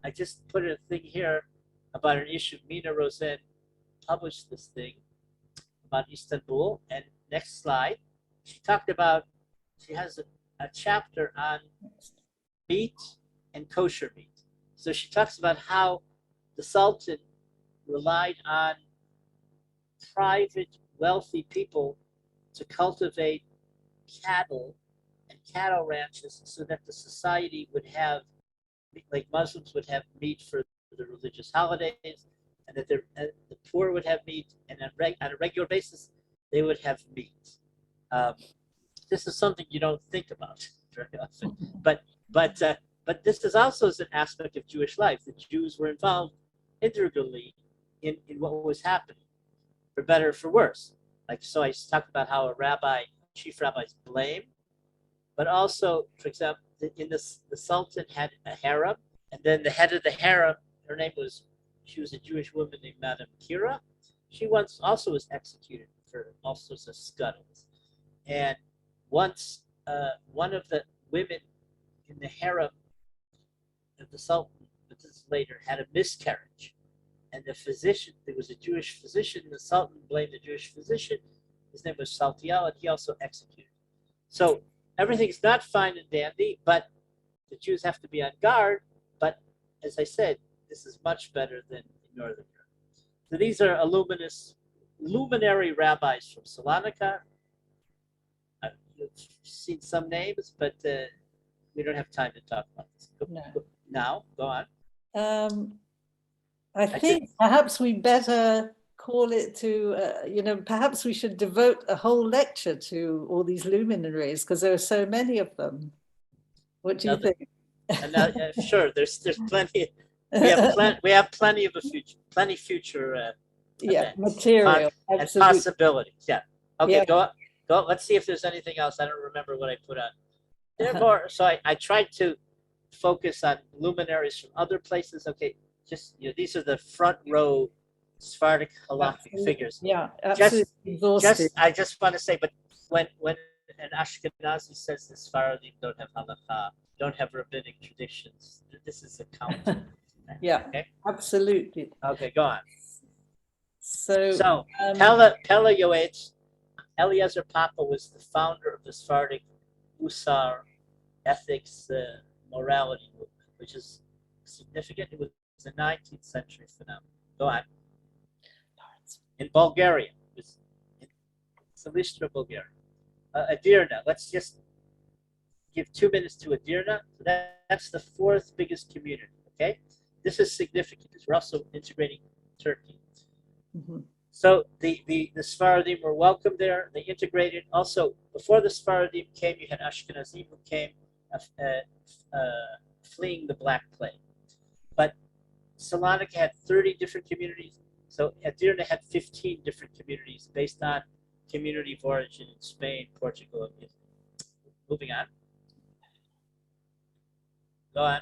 I just put a thing here about an issue. Mina Rosen published this thing about Istanbul. And next slide, she has a chapter on meat and kosher meat. So she talks about how the Sultan relied on private, wealthy people to cultivate cattle and cattle ranches so that the society would have, like Muslims would have meat for the religious holidays, and that the poor would have meat, and on a regular basis, they would have meat. This is something you don't think about very often, but this is also an aspect of Jewish life. The Jews were involved integrally in what was happening, for better or for worse. Like, so I talked about how chief rabbis blame, but also, for example, the Sultan had a harem, and then the head of the harem, she was a Jewish woman named Madame Kira. She once also was executed for all sorts of scuttles. And once one of the women in the harem of the Sultan, but this is later, had a miscarriage. And the physician, there was a Jewish physician, the Sultan blamed the Jewish physician. His name was Saltiel, and he also executed. So everything's not fine and dandy, but the Jews have to be on guard. But as I said, this is much better than in Northern Europe. So these are luminary rabbis from Salonika. You've seen some names, but we don't have time to talk about this. Now, go on. I think perhaps we better call it to, perhaps we should devote a whole lecture to all these luminaries because there are so many of them. What do you think? Sure, there's plenty. We have plenty of future material and possibilities. Yeah. Okay, go. Let's see if there's anything else. I don't remember what I put on. Therefore, so I tried to focus on luminaries from other places. Okay, just these are the front row Sephardic halachic figures. Yeah, absolutely. I just want to say, but when an Ashkenazi says the Sephardim don't have halakha, don't have rabbinic traditions, this is a counter. Yeah, okay? Absolutely. Okay, go on. So Pella Yoetz, Eliezer Papa was the founder of the Sephardic Musar ethics morality movement, which is significant. It was a 19th century phenomenon. Go on. In Bulgaria, in Silistra, Bulgaria. Edirna, let's just give 2 minutes to Edirna. So that's the fourth biggest community, okay? This is significant because we're also integrating Turkey. Mm-hmm. So the Sephardim were welcome there. They integrated. Also, before the Sephardim came, you had Ashkenazim who came fleeing the Black Plague. But Salonika had 30 different communities. So Edirna had 15 different communities based on community of origin in Spain, Portugal, and Italy. Moving on. Go on.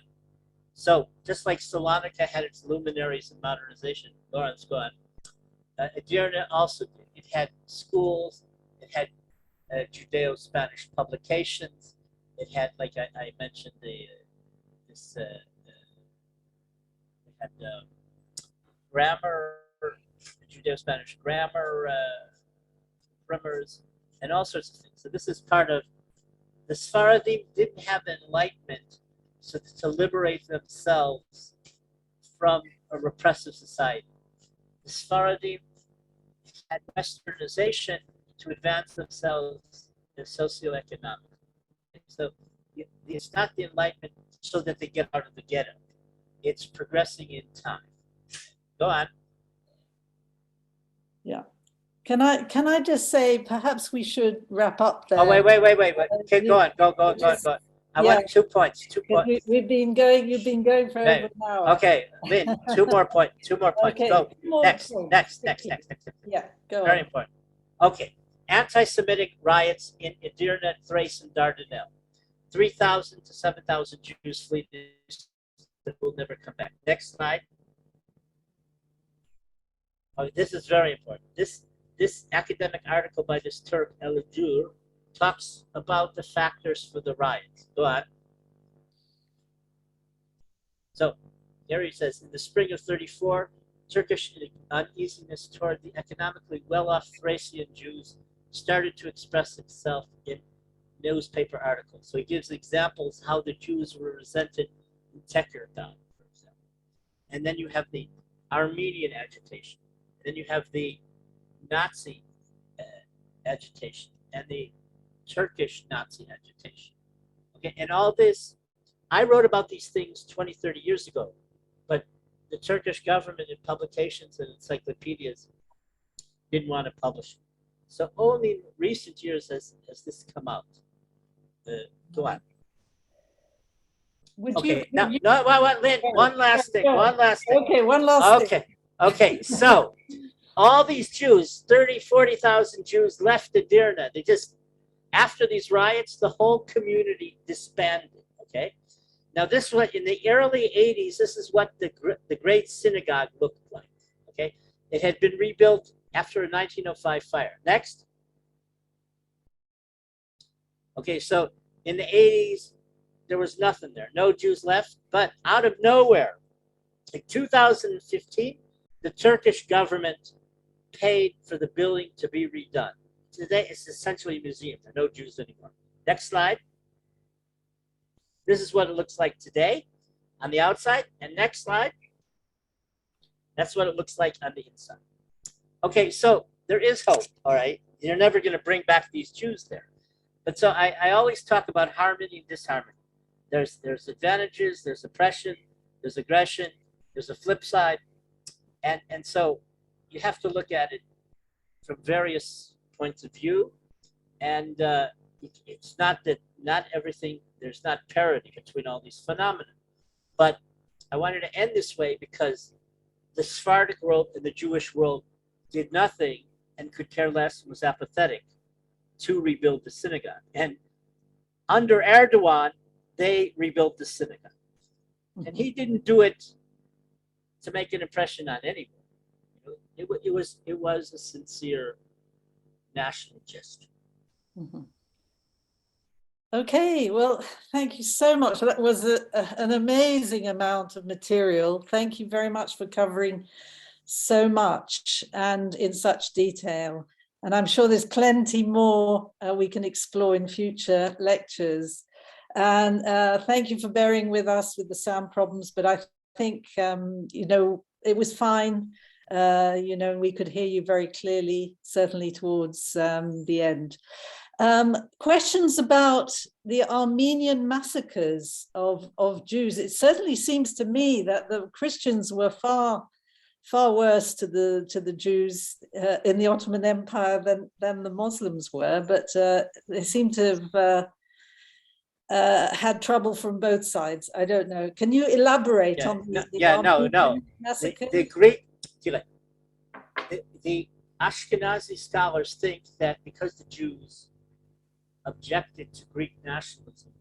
So just like Salonika had its luminaries in modernization, Lawrence, go on. Edirne also, it had schools, it had Judeo-Spanish publications, it had, like I mentioned, this it had grammar, Judeo-Spanish grammar, primers, and all sorts of things. So this is part of, the Sephardim didn't have enlightenment so to liberate themselves from a repressive society. The Sephardim had westernization to advance themselves socioeconomically. So it's not the enlightenment so that they get out of the ghetto. It's progressing in time. Go on. Yeah. Can I just say perhaps we should wrap up there? Oh, wait. Okay, go on. Go. I want 2 points. 2 points. You've been going for over an hour. Okay, Lynn, 2 more points. 2 more points. Okay, Go. 2 more Next. points. Yeah, go on. Very important. Okay. Anti-Semitic riots in Edirne, Thrace, and Dardanelles. 3,000 to 7,000 Jews flee that will never come back. Next slide. Oh, this is very important. This academic article by this Turk, Elidur, talks about the factors for the riots. Go on. So here he says, in the spring of 34, Turkish uneasiness toward the economically well-off Thracian Jews started to express itself in newspaper articles. So he gives examples how the Jews were resented in Tekirdağ, for example. And then you have the Armenian agitation. Then you have the Nazi agitation and the Turkish Nazi agitation. Okay, and all this, I wrote about these things 20, 30 years ago, but the Turkish government in publications and encyclopedias didn't want to publish it. So only in recent years has this come out. Go on. Okay, now, Lynn, one last thing. Okay, one last thing. Okay, so all these Jews, 30, 40,000 Jews left Edirne. They just, after these riots, the whole community disbanded, okay? Now this was, in the early 80s, this is what the Great Synagogue looked like, okay? It had been rebuilt after a 1905 fire. Next. Okay, so in the 80s, there was nothing there. No Jews left, but out of nowhere, in 2015, the Turkish government paid for the building to be redone. Today, it's essentially a museum. There are no Jews anymore. Next slide. This is what it looks like today on the outside. And next slide. That's what it looks like on the inside. Okay, so there is hope, all right? You're never going to bring back these Jews there. But so I always talk about harmony and disharmony. There's advantages, there's oppression, there's aggression, there's a flip side. And so you have to look at it from various points of view. And it's not that not everything, there's not parity between all these phenomena. But I wanted to end this way because the Sephardic world and the Jewish world did nothing and could care less and was apathetic to rebuild the synagogue. And under Erdogan, they rebuilt the synagogue. And he didn't do it to make an impression on anyone. It was a sincere national gesture. Mm-hmm. Okay, well, thank you so much. That was an amazing amount of material. Thank you very much for covering so much and in such detail. And I'm sure there's plenty more we can explore in future lectures. And thank you for bearing with us with the sound problems, but I think, it was fine. We could hear you very clearly, certainly towards the end. Questions about the Armenian massacres of Jews. It certainly seems to me that the Christians were far worse to the Jews in the Ottoman Empire than the Muslims were, but they seem to have had trouble from both sides. I don't know. Can you elaborate on the massacre? The Ashkenazi scholars think that because the Jews objected to Greek nationalism,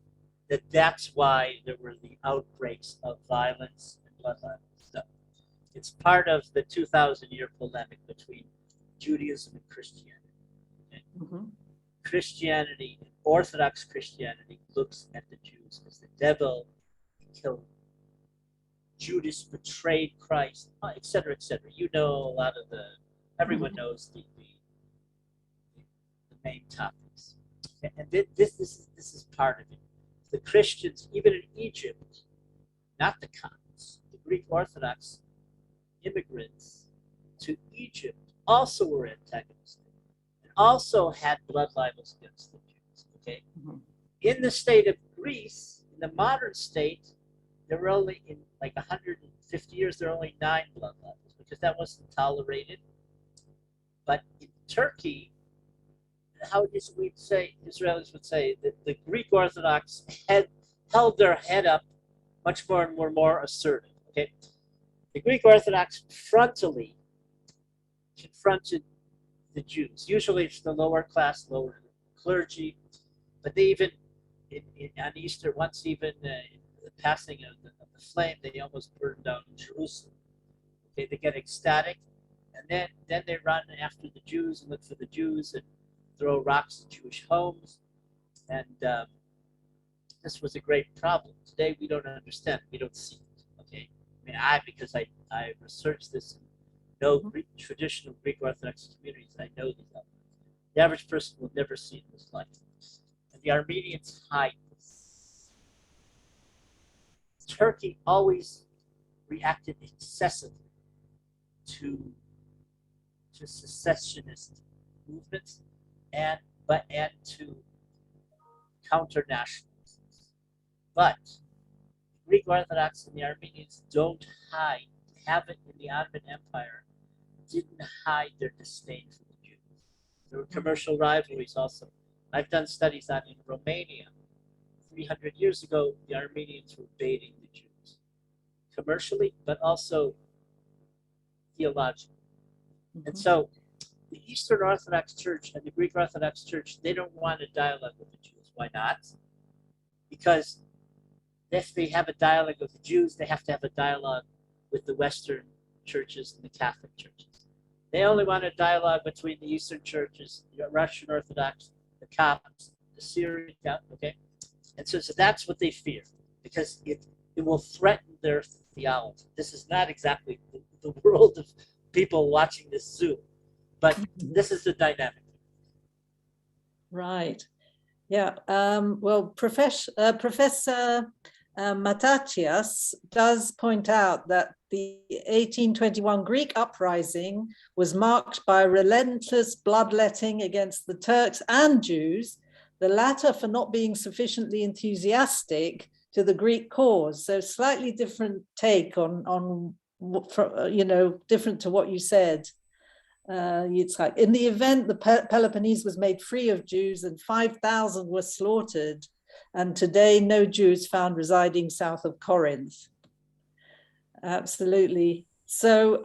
that's why there were the outbreaks of violence and blood violence. So it's part of the 2,000-year polemic between Judaism and Christianity. Okay? Mhm. Christianity, Orthodox Christianity, looks at the Jews as the devil, killed them. Judas betrayed Christ, etc., etc. You know a lot of everyone knows the main topics. Okay? And this is part of it. The Christians, even in Egypt, not the Copts, the Greek Orthodox immigrants to Egypt also were antagonistic and also had blood libels against the Jews. Okay, in the state of Greece, in the modern state, there were only in like 150 years there were only 9 blood libels because that wasn't tolerated. But in Turkey, how we'd say Israelis would say that the Greek Orthodox had held their head up much more and were more assertive. Okay, the Greek Orthodox frontally confronted the Jews. Usually it's the lower class, lower clergy, but they even on Easter once even the passing of the flame, they almost burned down Jerusalem. Okay, they get ecstatic, and then they run after the Jews and look for the Jews and throw rocks at Jewish homes, and this was a great problem. Today we don't understand. We don't see it. Okay, I mean because I researched this in traditional Greek Orthodox communities. I know these elements. The average person will never see it in his life, and the Armenians hide this. Turkey always reacted excessively to secessionist movements and to counter-nationalism. But the Greek Orthodox and the Armenians don't hide, have it in the Ottoman Empire, didn't hide their disdain for the Jews. There were commercial rivalries also. I've done studies on in Romania. 300 years ago, the Armenians were baiting the Jews, commercially, but also theologically. And so the Eastern Orthodox Church and the Greek Orthodox Church, they don't want a dialogue with the Jews. Why not? Because if they have a dialogue with the Jews, they have to have a dialogue with the Western churches and the Catholic churches. They only want a dialogue between the Eastern churches, the Russian Orthodox, the Copts, the Syrian, okay? And so that's what they fear, because it will threaten their theology. This is not exactly the world of people watching this Zoom, but this is the dynamic. Right. Yeah. Well, Professor Matatias does point out that the 1821 Greek uprising was marked by relentless bloodletting against the Turks and Jews, the latter for not being sufficiently enthusiastic to the Greek cause. So slightly different take on different to what you said, Yitzchak. In the event, the Peloponnese was made free of Jews and 5,000 were slaughtered. And today, no Jews found residing south of Corinth. Absolutely. So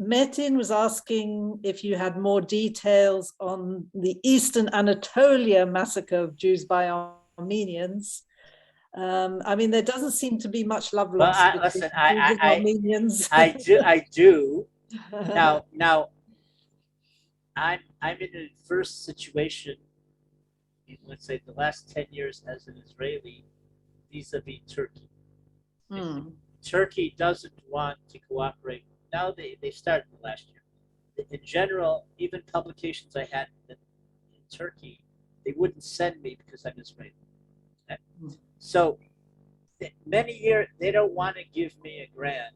Metin was asking if you had more details on the Eastern Anatolia massacre of Jews by Armenians. I mean, there doesn't seem to be much love lost between Jews and Armenians. I do. Now, I'm in an adverse situation in, let's say, the last 10 years as an Israeli vis-a-vis Turkey. Turkey doesn't want to cooperate. Now they started last year. In general, even publications I had in Turkey, they wouldn't send me because I'm Israeli. Okay? So many years, they don't want to give me a grant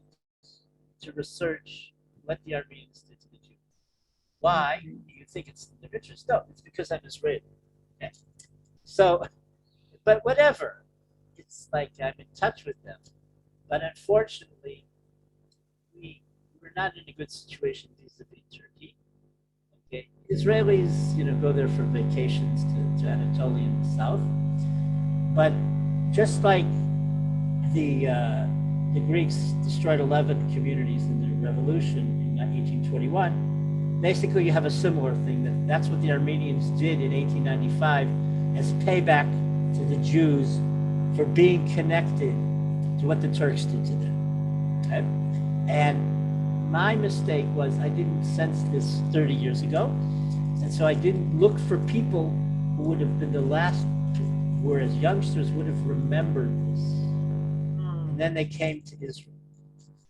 to research what the Armenians did to the Jews. Why? Do you think it's in their interest? No, it's because I'm Israeli. Okay? So, but whatever. It's like I'm in touch with them. But unfortunately, we're not in a good situation vis-a-vis Turkey. Okay, Israelis, go there for vacations to Anatolia in the south. But just like the Greeks destroyed 11 communities in the revolution in 1821, basically you have a similar thing. That's what the Armenians did in 1895 as payback to the Jews for being connected to what the Turks did to them. Okay? And my mistake was I didn't sense this 30 years ago. And so I didn't look for people who would have been the last, whereas youngsters would have remembered this. And then they came to Israel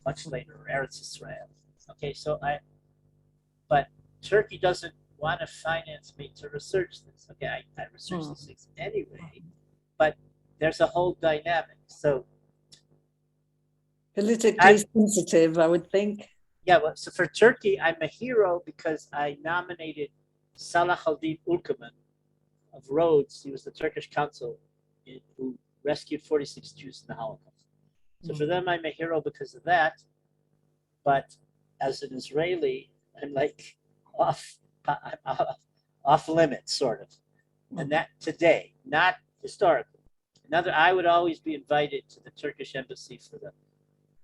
much later, Eretz Israel. Okay, but Turkey doesn't want to finance me to research this. Okay, I research these things anyway, but there's a whole dynamic. So politically sensitive, I would think. Yeah, well, so for Turkey, I'm a hero because I nominated Salah al-Din Ülkümen of Rhodes. He was the Turkish consul who rescued 46 Jews in the Holocaust. So for them, I'm a hero because of that. But as an Israeli, I'm like off limits, sort of. And that today, not historically. I would always be invited to the Turkish embassy for the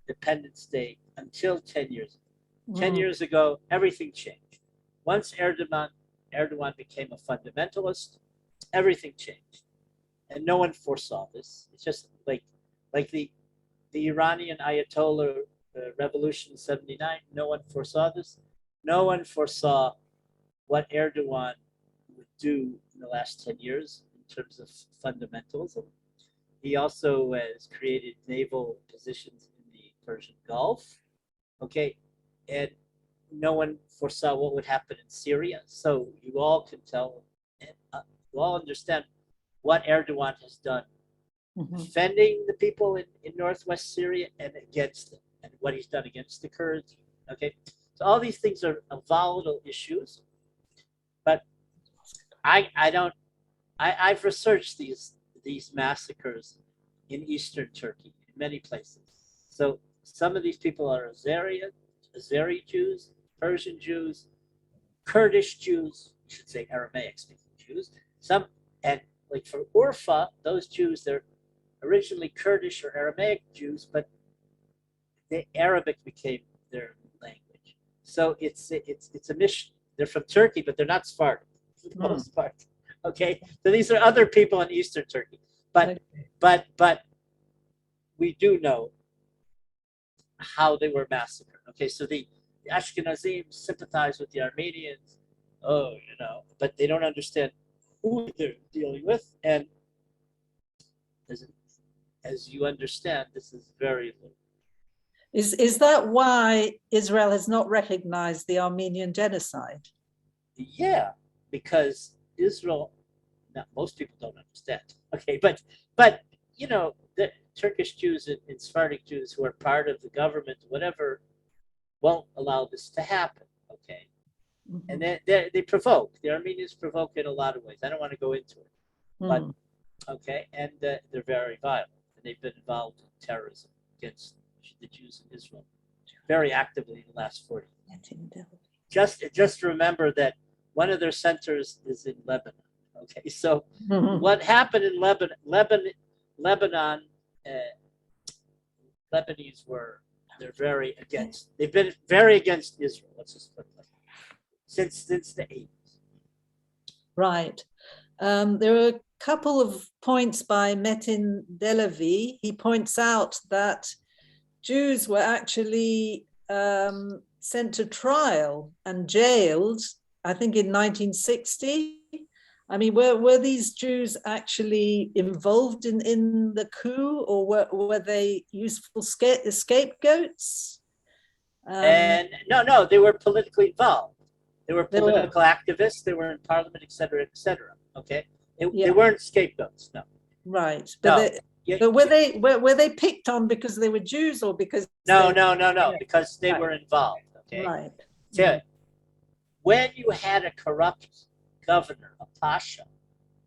Independence Day until 10 years ago. 10 years ago, everything changed. Once Erdogan became a fundamentalist, everything changed. And no one foresaw this. It's just like the Iranian Ayatollah revolution in 79, no one foresaw this. No one foresaw what Erdogan would do in the last 10 years in terms of fundamentalism. He also has created naval positions in the Persian Gulf. Okay, and no one foresaw what would happen in Syria. So you all can tell, and you all understand what Erdogan has done, defending the people in northwest Syria and against them, and what he's done against the Kurds. Okay, so all these things are volatile issues, but I've researched these massacres in eastern Turkey in many places. So some of these people are Azeri Jews, Persian Jews, Kurdish Jews, you should say Aramaic speaking Jews. Some, and like for Urfa, those Jews, they're originally Kurdish or Aramaic Jews, but the Arabic became their language. So it's a mission. They're from Turkey, but they're not Spartan for the most part. Okay, so these are other people in eastern Turkey, but we do know how they were massacred. Okay, so the Ashkenazim sympathize with the Armenians, but they don't understand who they're dealing with. And as you understand, this is very low. Is that why Israel has not recognized the Armenian genocide? Yeah, because Israel, now most people don't understand. Okay, but the Turkish Jews and Sephardic Jews who are part of the government, whatever, won't allow this to happen. Okay, and they provoke. The Armenians provoke in a lot of ways. I don't want to go into it, but okay, and they're very violent, and they've been involved in terrorism against the Jews in Israel very actively in the last 40 years. Just remember that one of their centers is in Lebanon. Okay, so what happened in Lebanon, Lebanese they've been very against Israel, let's just put it like that, since the 80s. Right. There are a couple of points by Metin Delevi. He points out that Jews were actually sent to trial and jailed, I think in 1960. I mean, were these Jews actually involved in the coup, or were they useful scapegoats? And no, they were politically involved. They were political activists. They were in parliament, et cetera, okay, they weren't scapegoats. No. Right, but were they picked on because they were Jews, or because because they were involved. Okay, right. So when you had a corrupt governor, a pasha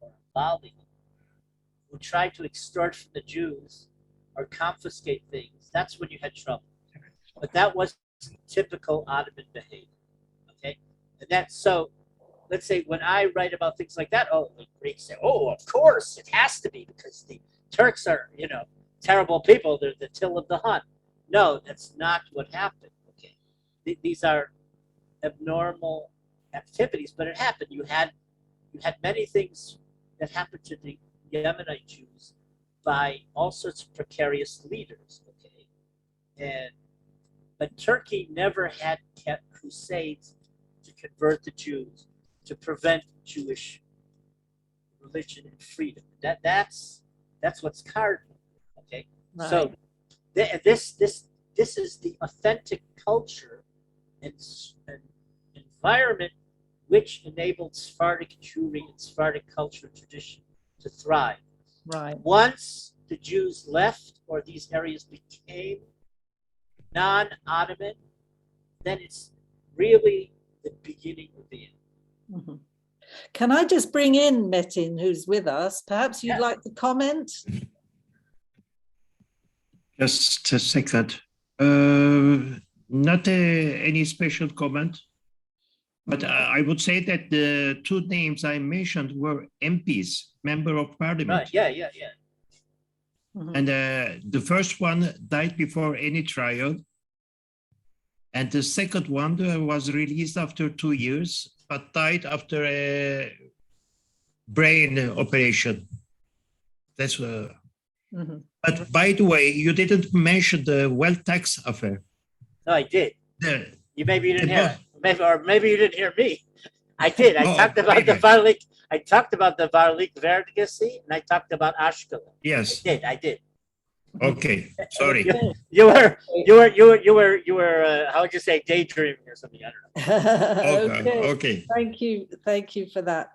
or a vali, who tried to extort from the Jews or confiscate things, that's when you had trouble. But that wasn't typical Ottoman behavior. Okay, and that's so. Let's say when I write about things like that, the Greeks say, "Oh, of course, it has to be because the Turks are, terrible people. They're the till of the Hun." No, that's not what happened. Okay, these are abnormal activities, but it happened. You had many things that happened to the Yemenite Jews by all sorts of precarious leaders. Okay, and But Turkey never had kept crusades to convert the Jews, to prevent Jewish religion and freedom. That's what's cardinal. Okay, Right. so this is the authentic culture and environment which enabled Sephardic Jewry and Sephardic culture and tradition to thrive. Right. Once the Jews left or these areas became non-Ottoman, then it's really the beginning of the end. Mm-hmm. Can I just bring in Metin, who's with us? Perhaps you'd like to comment? Just a second. Not any special comment, but I would say that the two names I mentioned were MPs, Member of Parliament. Right, yeah. Mm-hmm. And the first one died before any trial. And the second one was released after 2 years, but died after a brain operation. That's Mm-hmm. But by the way, you didn't mention the wealth tax affair. No, I did. Maybe you didn't hear it. Maybe you didn't hear me. I did. I talked about the Varlik. I talked about the Varlik Vertigacy, and I talked about Ashkelon. Yes. I did. Okay. Sorry. You were. How would you say, daydreaming or something? I don't know. Okay. Thank you for that.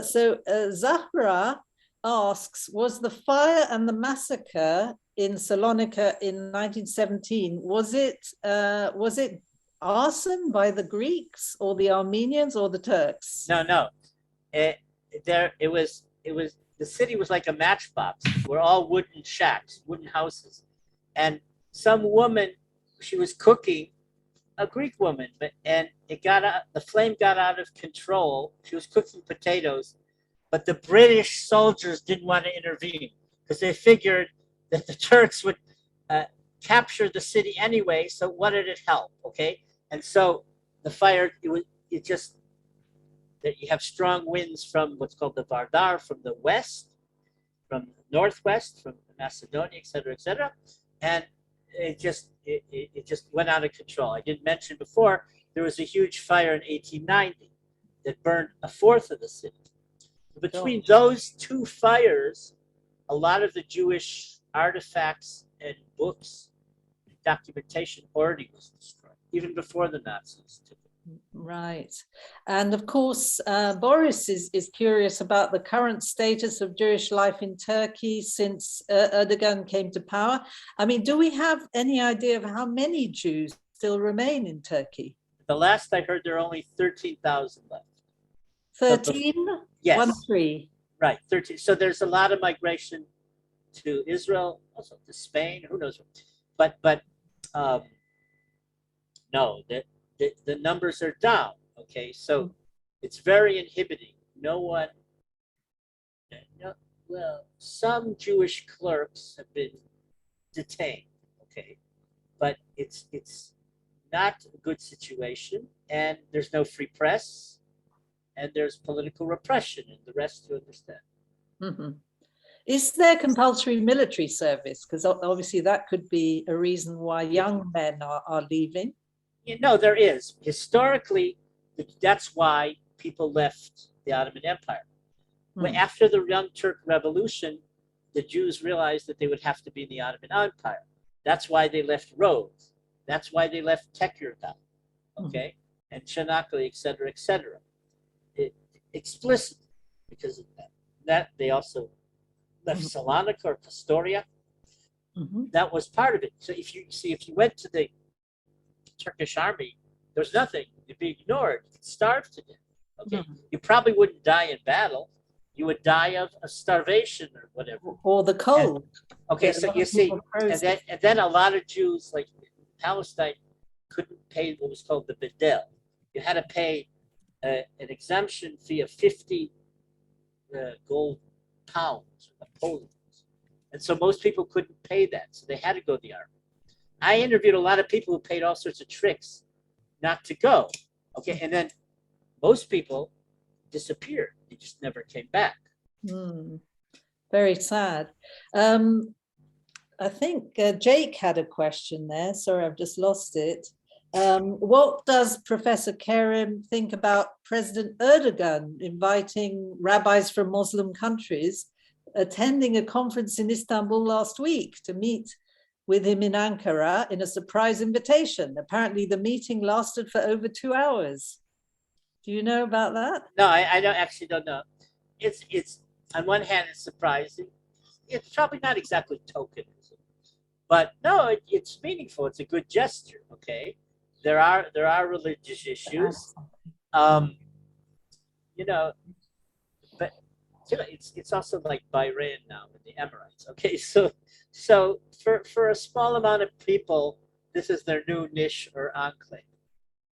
So Zahra asks, was the fire and the massacre in Salonika in 1917, was it arson by the Greeks or the Armenians or the Turks? No. It was the city was like a matchbox. We're all wooden shacks, wooden houses, and some woman, she was cooking, a Greek woman, and the flame got out of control. She was cooking potatoes, but the British soldiers didn't want to intervene because they figured that the Turks would capture the city anyway. So what did it help? Okay, and so the fire, that you have strong winds from what's called the Vardar, from the west, from the northwest, from Macedonia, et cetera, and it just went out of control. I didn't mention before, there was a huge fire in 1890 that burned a fourth of the city. Between those two fires, a lot of the Jewish artifacts and books, documentation already was destroyed, even before the Nazis took it. Right. And of course, Boris is curious about the current status of Jewish life in Turkey since Erdogan came to power. I mean, do we have any idea of how many Jews still remain in Turkey? The last I heard, there are only 13,000 left. 13? Yes. 13. Right, 13. So there's a lot of migration to Israel, also to Spain, who knows what. But no, the numbers are down, okay? So it's very inhibiting. Well, some Jewish clerks have been detained, okay? But it's not a good situation, and there's no free press, and there's political repression, and the rest you understand. Mm-hmm. Is there compulsory military service? Because obviously that could be a reason why young men are leaving. There is. Historically, that's why people left the Ottoman Empire. After the Young Turk Revolution, the Jews realized that they would have to be in the Ottoman Empire. That's why they left Rhodes. That's why they left Tekirdağ, okay, and Çanakkale, et cetera. Explicit because of that. They also left Salonika or Kastoria. That was part of it. So if you went to the Turkish army, there's nothing. You'd be ignored. You'd starve to death. Okay, you probably wouldn't die in battle. You would die of starvation or whatever, or the cold. So you see, and then a lot of Jews, like in Palestine, couldn't pay what was called the bedel. You had to pay an exemption fee of 50 gold pounds, Napoleons, and so most people couldn't pay that, so they had to go to the army. I interviewed a lot of people who paid all sorts of tricks not to go. Okay, and then most people disappeared. They just never came back. Very sad. I think Jake had a question there. Sorry, I've just lost it. What does Professor Kerem think about President Erdogan inviting rabbis from Muslim countries attending a conference in Istanbul last week to meet with him in Ankara in a surprise invitation? Apparently the meeting lasted for over 2 hours. Do you know about that? No, I don't, actually don't know. It's on one hand, it's surprising. It's probably not exactly tokenism, but no, it's meaningful. It's a good gesture. Okay, there are religious issues, you know, but you know, it's also like Bahrain now in the Emirates. Okay, so for a small amount of people, this is their new niche or enclave.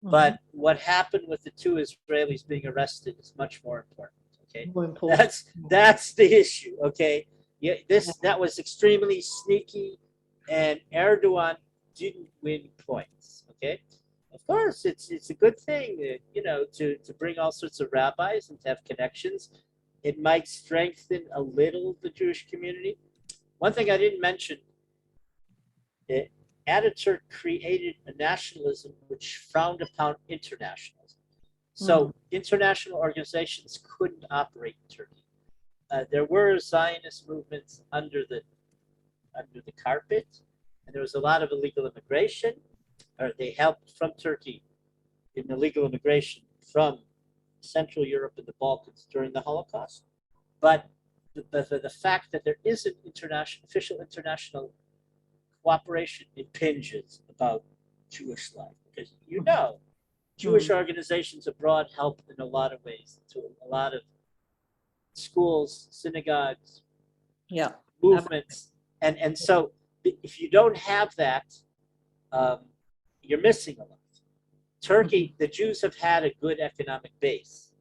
But what happened with the 2 Israelis being arrested is much more important. Okay, More important. that's the issue. Okay, yeah, that was extremely sneaky, and Erdogan didn't win points. Okay, of course it's a good thing, you know, to bring all sorts of rabbis and to have connections. It might strengthen a little the Jewish community. One thing I didn't mention. Ataturk created a nationalism which frowned upon internationalism. So international organizations couldn't operate in Turkey. There were Zionist movements under the carpet, and there was a lot of illegal immigration. Or they helped from Turkey in illegal immigration from Central Europe and the Balkans during the Holocaust. But the fact that there isn't official international cooperation impinges about Jewish life, because you know Jewish organizations abroad help in a lot of ways, to a lot of schools, synagogues, movements, and so if you don't have that, you're missing a lot. Turkey, the Jews have had a good economic base.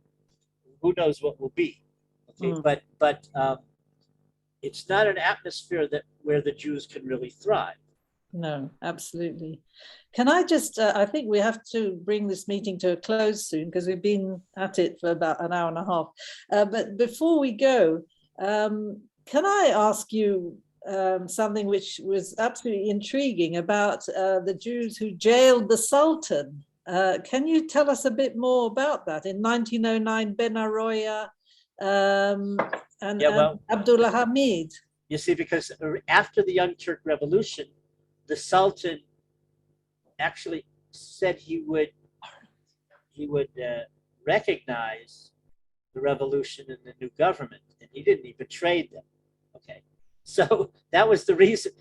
Who knows what will be? Okay, but it's not an atmosphere where the Jews can really thrive. No, absolutely. Can I just, I think we have to bring this meeting to a close soon because we've been at it for about an hour and a half. But before we go, can I ask you something which was absolutely intriguing about the Jews who jailed the Sultan? Can you tell us a bit more about that? In 1909, Ben Arroyo and Abdullah Hamid. You see, because after the Young Turk Revolution, the Sultan actually said he would recognize the revolution and the new government, and he didn't. He betrayed them. Okay, so that was the reason.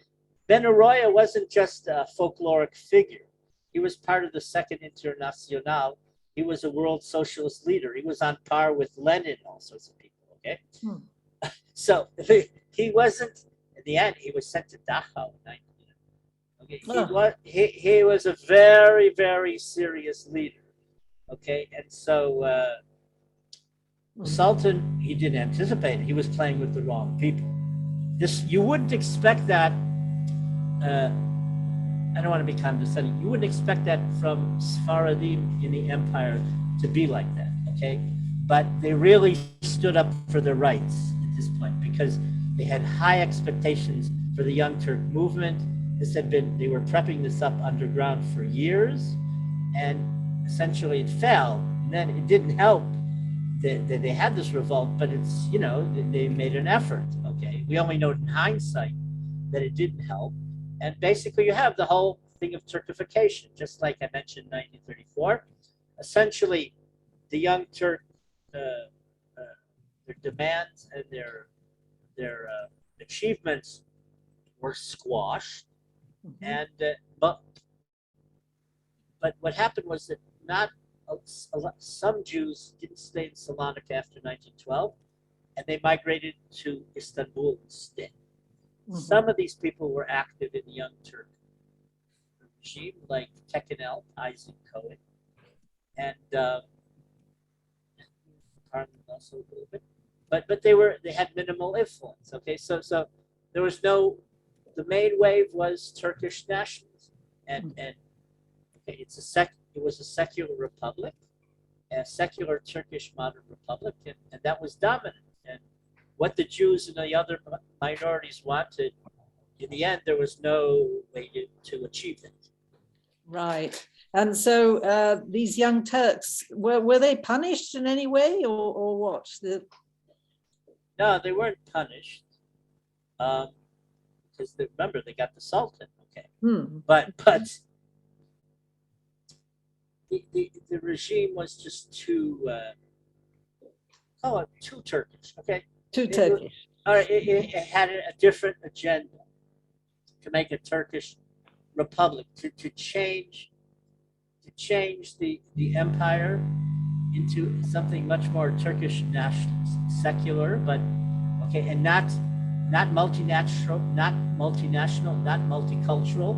Ben Arroyo wasn't just a folkloric figure. He was part of the Second Internationale. He was a world socialist leader. He was on par with Lenin, all sorts of people. Okay, so he wasn't. In the end, he was sent to Dachau in 19. Okay, he was a very, very serious leader. Okay, and so Sultan, he didn't anticipate it. He was playing with the wrong people. You wouldn't expect that. I don't want to be condescending. You wouldn't expect that from Sfaradim in the empire to be like that. Okay, but they really stood up for their rights at this point because they had high expectations for the Young Turk movement. They were prepping this up underground for years, and essentially it fell. And then it didn't help that they had this revolt, but it's, you know, they made an effort. Okay, we only know in hindsight that it didn't help. And basically you have the whole thing of Turkification, just like I mentioned in 1934. Essentially, the Young Turk, their demands and their achievements were squashed. And but what happened was that some Jews didn't stay in Salonika after 1912, and they migrated to Istanbul instead. Some of these people were active in the Young Turk regime, like Tekinel, Isaac Cohen, and Carmen also a little bit. But they had minimal influence. Okay, so there was no. The main wave was Turkish nationalism, and okay, it was a secular republic, a secular Turkish modern republic, and that was dominant. And what the Jews and the other minorities wanted in the end, there was no way to achieve it. Right. And so these young Turks, were they punished in any way or what? No, they weren't punished because remember they got the Sultan. Okay, but the regime was just too too Turkish. Okay, Too Turkish. All right, it had a different agenda to make a Turkish republic to change the empire into something much more Turkish nationalist, secular, but okay, and not multinational, not multicultural,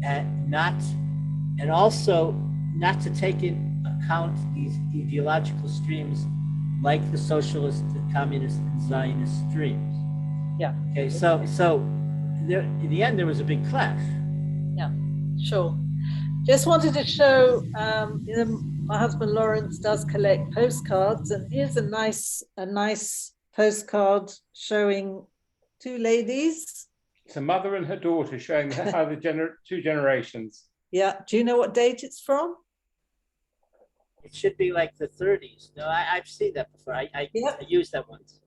and also not to take in account these ideological streams like the socialist, the communist, and Zionist streams. Yeah. Okay, so there, in the end, there was a big clash. Yeah, sure. Just wanted to show, my husband Lawrence does collect postcards, and here's a nice postcard showing two ladies. It's a mother and her daughter showing how the two generations. Yeah, do you know what date it's from? It should be like the 30s. No, I've seen that before. I used that once.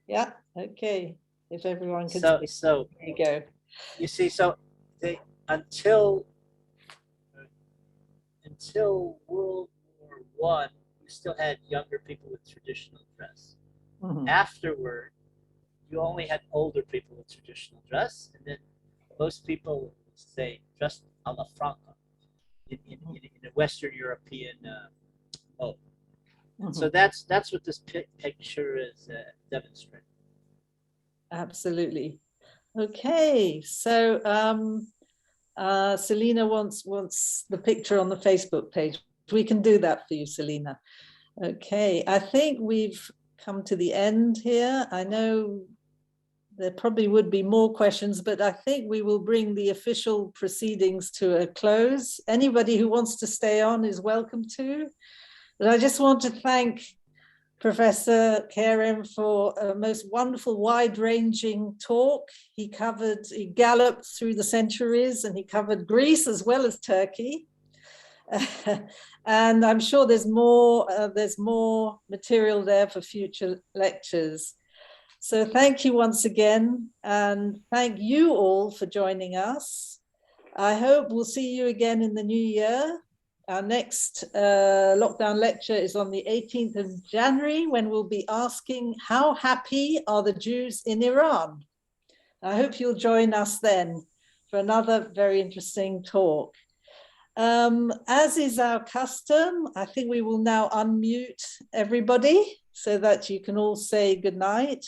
Yeah, okay. If everyone can see. So there you go. You see, so they until World War I, you still had younger people with traditional dress. Mhm. Afterward, you only had older people with traditional dress, and then most people say dressed a la Franca in a Western European mode. Mhm. So that's what this picture is demonstrating. Absolutely. Okay, so Selena wants the picture on the Facebook page. We can do that for you, Selena. Okay, I think we've come to the end here. I know there probably would be more questions, but I think we will bring the official proceedings to a close. Anybody who wants to stay on is welcome to. But I just want to thank Professor Kerem for a most wonderful, wide-ranging talk. He galloped through the centuries, and he covered Greece as well as Turkey. And I'm sure there's more material there for future lectures. So thank you once again, and thank you all for joining us. I hope we'll see you again in the new year. Our next lockdown lecture is on the 18th of January, when we'll be asking, how happy are the Jews in Iran? I hope you'll join us then for another very interesting talk. As is our custom, I think we will now unmute everybody so that you can all say good night.